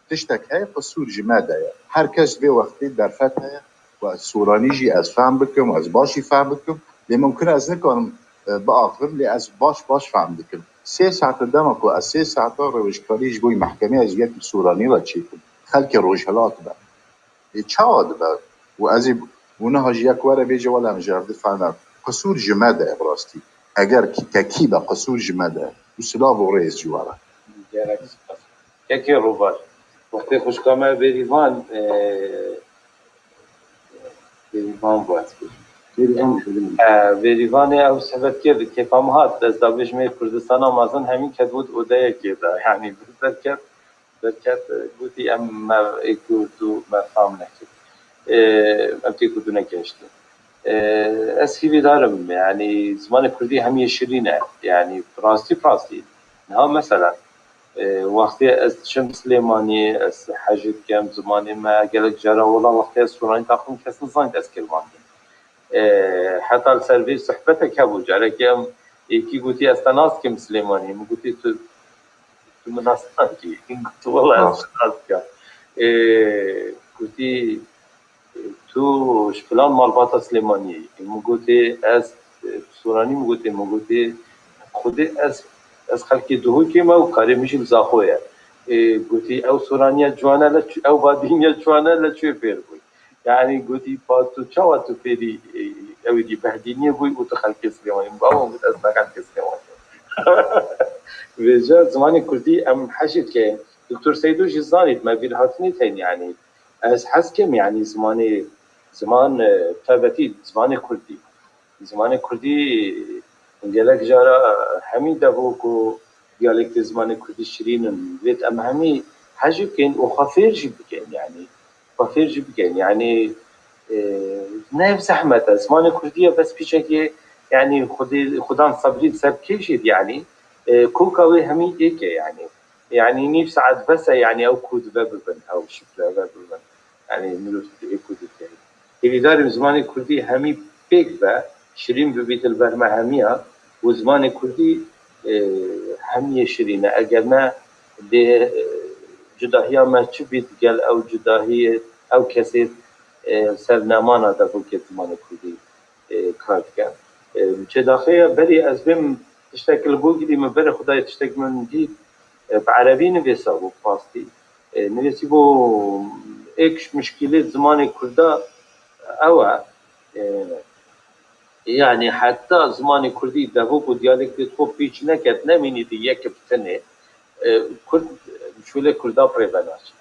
tiştek heye qisûr ji me de ye. Her kes vê wextê derfet heye ku ez soranî jî ez fehm bikim ez başî fehm bikim lê mumkin ez nikarim biaxivim lê ez baş fehm dikim. 3 saeta dema ku ez 3 saeta rêwişkarî ji bo mehkemê ez yekî soranî re çêkim. Xelkê Rojhilat be. Çawa dibe û ez ê wiha ji yek were bêje wela min ji hev di fehm nekim. Qisûr ji me de ye bi rastî. Eger tekî be qisûr ji me de ye. û silav û rêz ji we re. Gerek spas. Kekê robar. Wextê xwişka me bêrîvan bêrîvan bû ez bêrîvanê ew sebetkir kêfa min hat ez davêjmê Kurdistana mezin hemîn ketbû odeyekê de yani berket gotî em me êkû me fehm nekir. Em tê ku tu negeştin. Ez hîvî darim yani zimanê Kurdî hemî şirîn e yani rastî niha mesela wextê ez diçim Silêmaniyê ez hejê dikim zimanê me gelek jara wela wextê ez soranî taxim kes nizanî ez kêrvanî. Heta li ser vê sohbetek hebû carekê em êkî gotî ez te nas dikim Silêmaniyê min gotî tu min nas nakî tu wela ez nas dikim. Gotî tu ji filan malbata Silêmaniyê min gotê ez soranî min gotê xwedê ez xelkê Duhokê me û karê min jî li Zaxo ye. Gotî ew soraniya ciwan e ew badîniya ciwan e li çê fêr bûyî. Yani gotî tu çawa tu fêrî ew êdî behdîniyê bûyî û tu xelkê Silêmaniyê min bawê min got ez ne xelkê Silêmaniyê. Vêja zimanê Kurdî em hejê dike Doktor Seydo jî zanît me bîrhatinê tên yani ez hez kim yani ziman taybetî zimanê Kurdî. Zimanê Kurdî gelek jara hemî devû ku diyalekte zimanê Kurdî şirîn in vêt em hemî hejê bikin û xwe fêr jî bikin yani ne ev zehmet e zimanê Kurdî ye bes pîçekê yani xudan sebrî ser kêşîd yani koka wê hemî êk e yani nîv saet bes e yani ew ku dibe bibin ew şifre ve bibin yani mirov ê ku dike. Hêvî darim zimanê Kurdî hemî pêk be şirîn bibît li ber me hemiya û zimanê Kurdî hemiyê şirîn e eger ne dê cudahiya me çi bît gel ew cudahiyê ew kesê ser nemana devûkê zimanê Kurdî kar dike. Çêdaxeya berî ez bêm tiştek li bo gîdî min berê xudayê tiştek min dît bi erebî nivêsa bû pastî nivêsî bû êk mişkîlê zimanê Kurda ew e yani heta zimanê Kurdî devû ku diyalektê xwe pîç neket nemînî yek bi tenê كرد شوله كردا بريباناش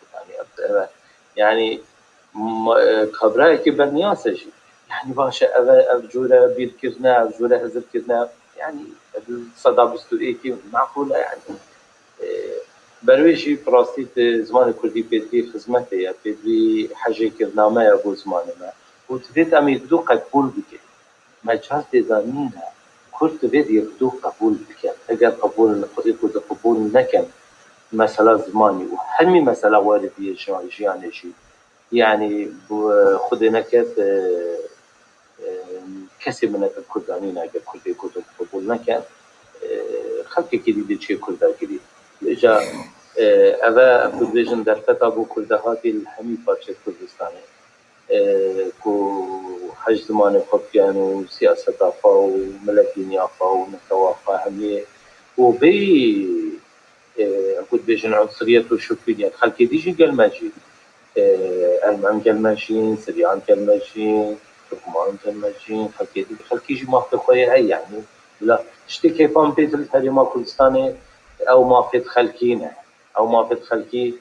يعني خبره كي بنياسج يعني باشا افجوله بيركزنا افجوله هزر كزنا يعني الصدا بستوئيكي معقوله يعني برويشي براستيت زمان كردي بيدي خدمته يا بيدي حاجه كرنامه يا بو زماننا وتريد ام يبدو قبول بك ما جاز دزانينا كرد تريد يبدو قبول بك اگر قبول قبول نكن مسألة زماني وهمي مسألة واردية جياني شي يعني خدنا كت كسي من الكردانين اگر كردي كتب قبول نكن خلقي كديد شي كردا كديد جا اوا بودجن در کتابو کردهاتی الهمی پارچه کردستانه کو حج زمان خفیان و سیاست آفا و ملکینی آفا و نتوافا همیه و بی بودجن عنصریت و شکریت خلقی دیجی گلمجی المام گلمجین سریعان گلمجین ترکمان گلمجین خلقی جی مافت خویه هی يعني لا اشتی کیفان بیت الحریما کردستانه او مافت خلقينا او مافت خلقي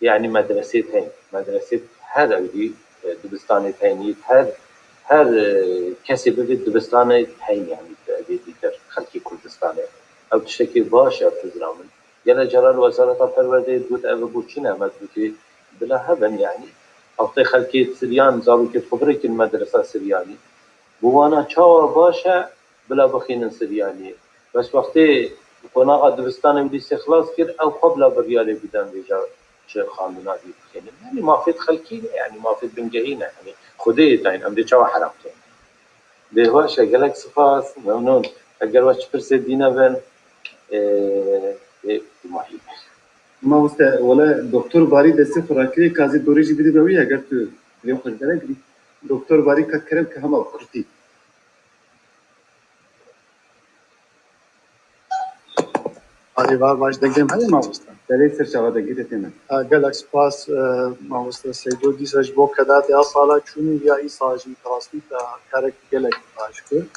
يعني مدرستين مدرسه هذا ودي دبستاني ثاني هر كسب دبستاني ثاني يعني ديتر خلقي كردستاني او تشتكي باشا تزرامن يلا جرال وزاره الفرورده بود ابو بوچنا مدرسه بلا هبن يعني اعطي خلقي سريان زارو كي خبرك المدرسه سرياني بوانا تشاور باشا بلا بخين سرياني بس وقتی قناع دبستان ودي استخلاص كده او قبل بريالي بدان رجال شيخ خامنه دي يعني ما في خلقي يعني ما في بنجهينا يعني خديت يعني ام دي تشوا حرامته ده هو شغلك صفاس ممنون اگر واش برسدينا بن مهم ما ولا دكتور باري د صفر اكلي كازي دوريجي بدي بوي اگر تو اليوم خرجنا دكتور باري كرم كهم كرتي آدیوار باش دگم هی ماوستا. دلیل سر شود دگیره تیمه. گلکس پاس ماوستا سیدو دیسش با کدات یا سالا چونی یا ای ساجی تراستی تا کرک گلک باش کرد.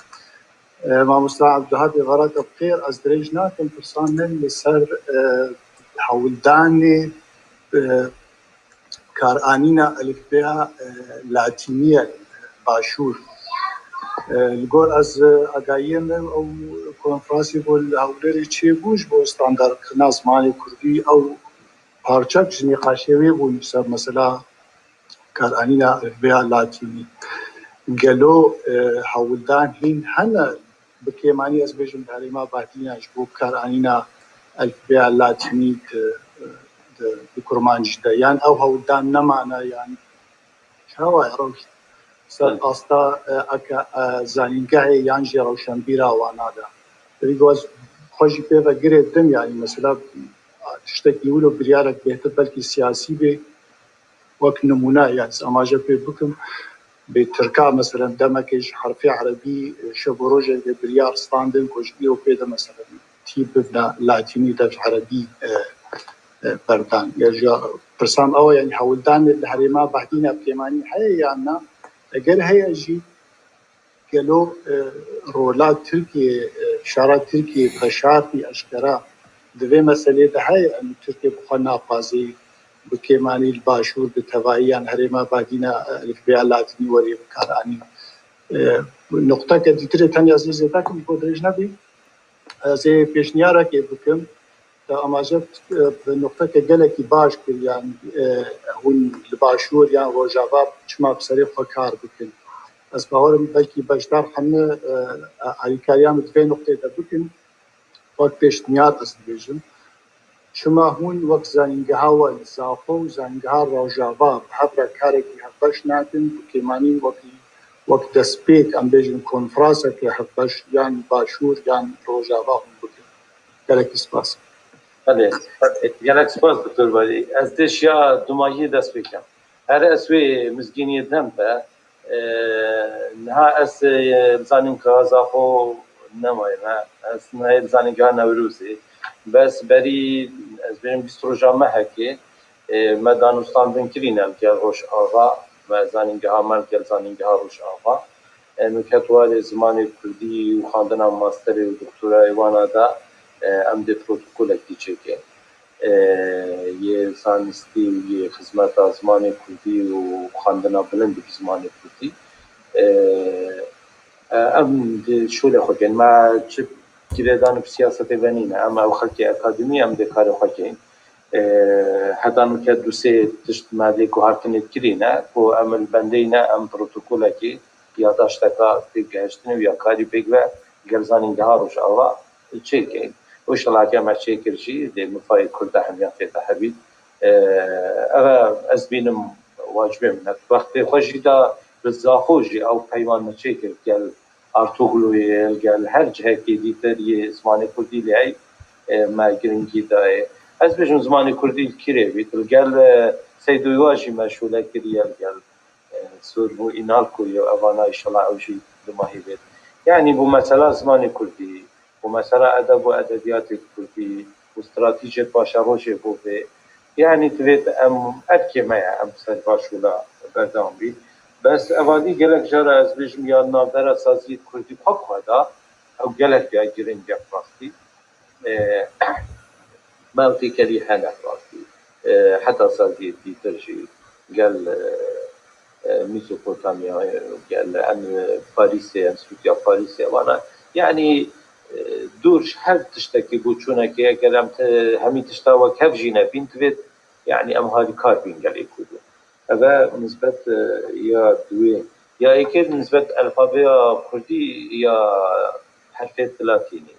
ماوستا عبدالحد غرق بخیر از درج ناکم پرسان من لسر حولدان کارآنینا الفبا لاتینیه باشور. لگور از اگایم او کنفرانسی بول هولری چی بوش با استاندارد نظمان کردی او پارچه چنی قاشیوی بول مثلا کارآنینا الفبا لاتینی گلو هولدان هین هنر بکیمانی از بیشتر دریما بعدینش بو کارآنینا الفبا لاتینی بکرمانجی دیان او هولدان نمانه یعنی شوای روش سر آستا اکا زنینگاه یانجی روشنبیرا وانادا. ریگوز خوشی پیدا گرفتم یعنی مثلا تشتکی ولو بریارک بهتر بلکی سیاسی به وقت نمونه یعنی اماجه پی بکم به ترکا مثلا دمکش حرفی عربی شبروجه بریار ستاندن کش ایو پیدا مثلا تیپ بنا لاتینی دف عربی بردان یا پرسام او یعنی حولدان الحریما بعدین بکیمانی حی یعنی اگر هي جي قالوا رولات تركيا شارات تركيا بشارتي اشكرا دوی مسئله ده هي ان تركيا بخنا قاضي بكيماني الباشور بتوائيان هرما بعدينا الفبا لاتيني وري بكاراني نقطه كديتر ثانيه عزيزه تاكم بودرجنا بي زي بيشنيارا كي بكم اماجت نقطه كجلكي باش يعني هو الباشور يعني وجواب چما بسري خكار بكن از باورم بلکه بجدار همه علیکاریان دوی نقطه ده بکن وقت پیشنیاد از بیشتر شما هون وقت زنگه ها و اضافه و زنگه ها روجاوا حبر کاری که حبش نکن بکیمانی وقت دسپیک ام بیشتر کنفرانس که حبش یعنی باشور یعنی روجاوا هم بکن گلک اسپاس. بله گلک اسپاس دکتر باری از دشیا دمایی دست بکن هر اسوی مزگینی دم به نها اس زانين كازاخو نماي ما اس نهاية زانين كان نوروزي بس بري از بریم بستروجا مهكي مدان استاندن كرينم كي روش آغا و زانين كها من كي زانين كها روش آغا مكتوال زمان كردي و خاندنا ماستر و دكتورا ايوانا دا ام دي بروتوكول اكتي چكي یه زانستی و یه خدمت زمان کردی و خواندنا بلند به زمان کردی ام شغل خود یعنی ما چه گریدان سیاست بنینه اما او خلق اکادمی ام دکار خواهیم حتی نکته دوسته تشت ماده که هرکنید کرینه و عمل بندینه ام پروتکوله که یادداشت کا پیگهشتنه و یا کاری پیگه گرزانی دهاروش آوا چه که وش طلعت ما چه کرشی ده مفای کرده همیان فیت حبید اما از بینم واجبه من وقتی خوشی دا رزاخوجی او پیمان چه کرد گل ارتوغلوی گل هر جهه که دیتر یه زمان کردی لیای ما گرینگی دای از بجم زمان کردی کیره بیت گل سیدوی واجی مشغوله کریه گل سور بو اینال کوی و اوانا ایشالا اوجی دماهی بید یعنی بو مثلا زمان کردی بو مثلا ادب و ادبیات کردی و استراتیجیت باشه روشه بو به یعنی توید ام ادکی میا ام سر باشولا بردام بید بس اوادی گلک جاره از بجم یا نابدر سازی کردی پاک خدا او گلک بیا گرین گفت راستی موتی کلی هنه راستی حتی سازی دیترجی گل ميسوبوتاميا قال عن باريس انستيتيا باريس وانا يعني دورش هل تشتكي بوتشونا كي قال همي تشتاوى كافجينا بنت بيت يعني ام هاري كاربين قال يكودو هذا نسبة يا دوي يا اكيد نسبة الفابيا كردي يا حرفية لاتيني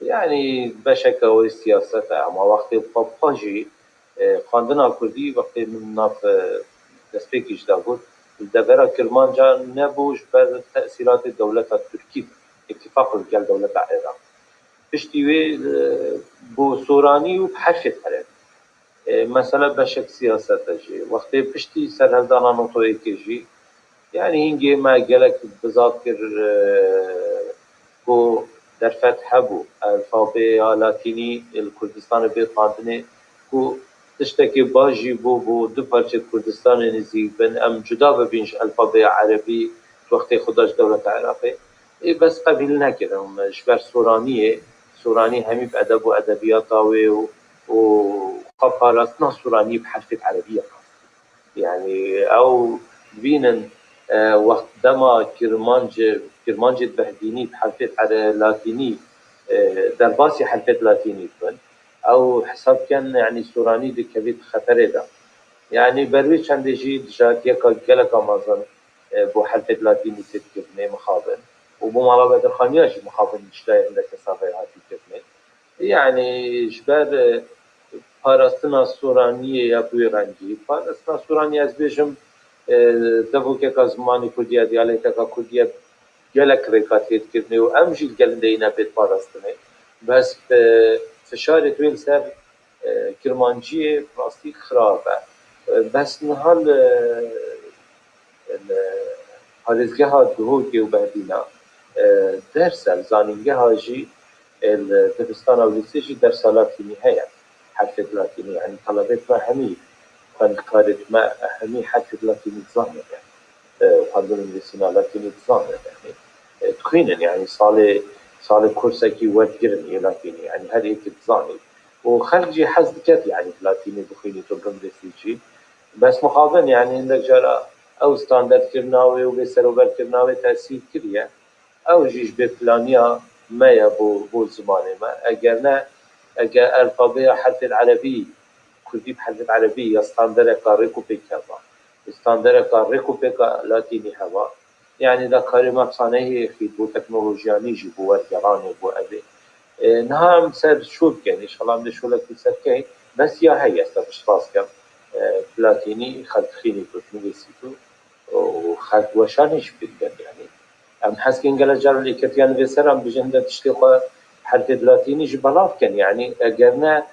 يعني بشكل والسياسة اما وقت باباجي خواندنا كردي وقت من ناف دستپیکیش دا بود دبیرا کرمانجا نبوش بر تأثیرات دولت ترکی اتفاق الجل دولت عراق پشتیوی بو سورانی و بحرف الحرب مثلا بشك سياسة جي وقتی پشتی سرهلدانا نوتوی کجی يعني هنگي ما قالك بذاكر بو در فتح بو الفابي لاتيني الكردستان بيت خاندنه بو تشتكي باجي بو دو پارچه کردستان نزیک بن ام جدا ببینش الفابای عربی وقتی خودش دولت عراقی بس قبیل نکردم جبر سورانی همی بأدب و ادبیات و خباراتنا سورانی بحرف عربية يعني او بينن وقت دما كرمانجة بهديني بحرف لاتيني درباسي حرفت لاتيني بن او حساب كان يعني سوراني دي كبيت خطر ده يعني بروي چند جي جات يكا گلكا مازن بو حرفت لاتيني تتكبني مخابن وبو مالا بدر خانياش مخابن مشتاي عندك صافي هاتي كبني يعني جبر پاراستنا سوراني يا بوي رنجي پاراستنا سوراني از بيجم دبو كا زماني كرديا ديالكا كرديا گلك ريكاتيت كبني و امجي گلندينا بيت پاراستني بس فشار دويل سر كرمانجية بلاستيك خرابة بس نهال هالزجها دهوكي وبهدينا درس الزانينجها جي الدبستان أو لسيجي درس لاتيني هيا حرفة لاتيني يعني طلبات ما همي فالكارت ما همي حرفة لاتيني تظاهر يعني وحضر الانجليسينا لاتيني تظاهر يعني تخينا يعني صالة كورسكي ودقرني لاتيني يعني هذه تتظاهر وخرجي حزكت يعني لاتيني بخيني تبرم لسيجي بس مقابل يعني عندك جرى او ستاندرد كرناوي وبسروبر كرناوي تأثير كريا او جيش بفلانيا ما يبو زماني ما اجرنا اجا الفابيا حرف العربي كردي بحرف العربي يا ستاندرد كاريكو بيكابا ستاندرد كاريكو بيكا لاتيني هوا يعني دا كاريما بصانه في بو تكنولوجياني جيبو ورجراني بو ابي نعم سر شوب يعني ان شاء الله من شو لك سر كاين بس يا هي استفش راسك بلاتيني خلت خيني بتني سيتو وخلت وشانش بيدن يعني ام حسكين قال جار اللي كتيان بسر ام بجنده تشتيقه حد بلاتيني جبلات كان يعني اجرنا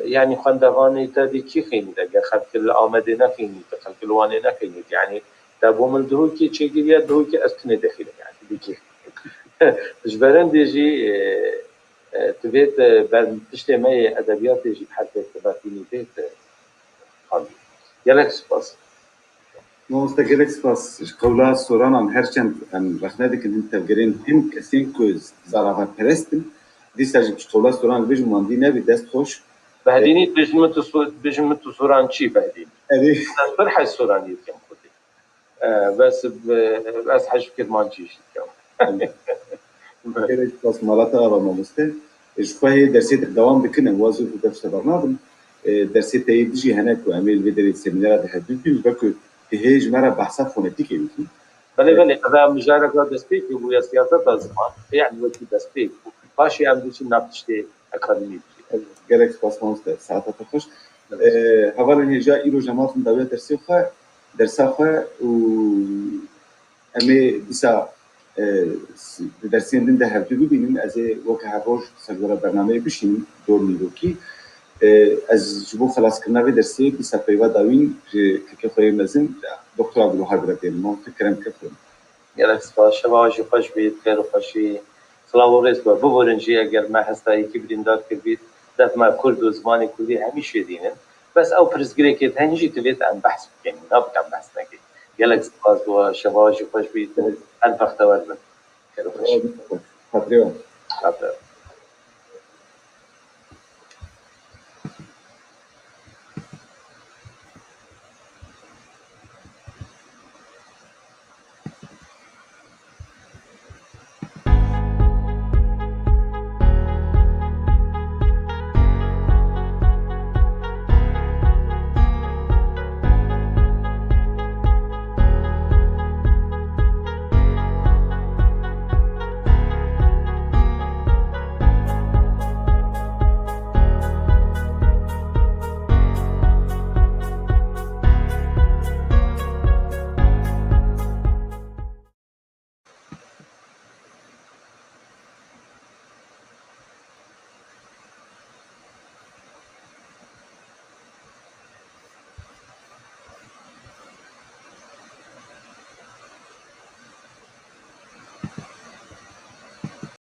يعني خندواني تبي كي خيني دقه خلت الامدنا خيني خلت الواننا خيني يعني تابو من دروكي تشيجي دروكي اسكني داخل يعني بيكي جبران ديجي تبيت تشتي ماي ادبيات ديجي بحرف لاتيني بيت خالي يلك سباس مستقلك سپاس قولا سوران هرچند رخنادك ان انت بگرین هم کسین که زرافه پرستن دی سرجی قولا سوران بیج ماندی نبی دست خوش بهديني بجمة سوران شي بهديني ادي فرح السوراني كم خدي بس حاج فكر ما نجيش كم gerek basmalata ve mamuste şuayı dersi devam bikine vazu bu derste barnabın dersi teyidci henek ve emel ve deri seminara da hedüdü bakı hej mera bahsa fonetik evi بله هذا مجرد دستيك ويا سياسات الزمان يعني وقت دستيك باش يعملوا شيء نابتشتي اكاديمي gerek basmamuste saat atakoş havalin heja iro jamatın davet dersi kha ame bisa dersin de hedüdü binin az وقت هاروش سرور برنامه بشین دور نیروکی از جبو خلاص کرنا و درسی bisa پیوا داوین که خوی مزن دکتر عبدالوهاب رادیم ما فکرم کردم يلا سپاس شباش خوش بید خیر و خوشی سلاورس با بورنجی اگر ما هستایی که بریندار کردید دفع ما کرد و زمان کردی همیشه دینن بس او پرسگری که هنجی تویت عن بحث بکنی نابد عن بحث نگی يلا سپاس و شباش خوش بید الفخت ورمن خیر و خوشی خاطری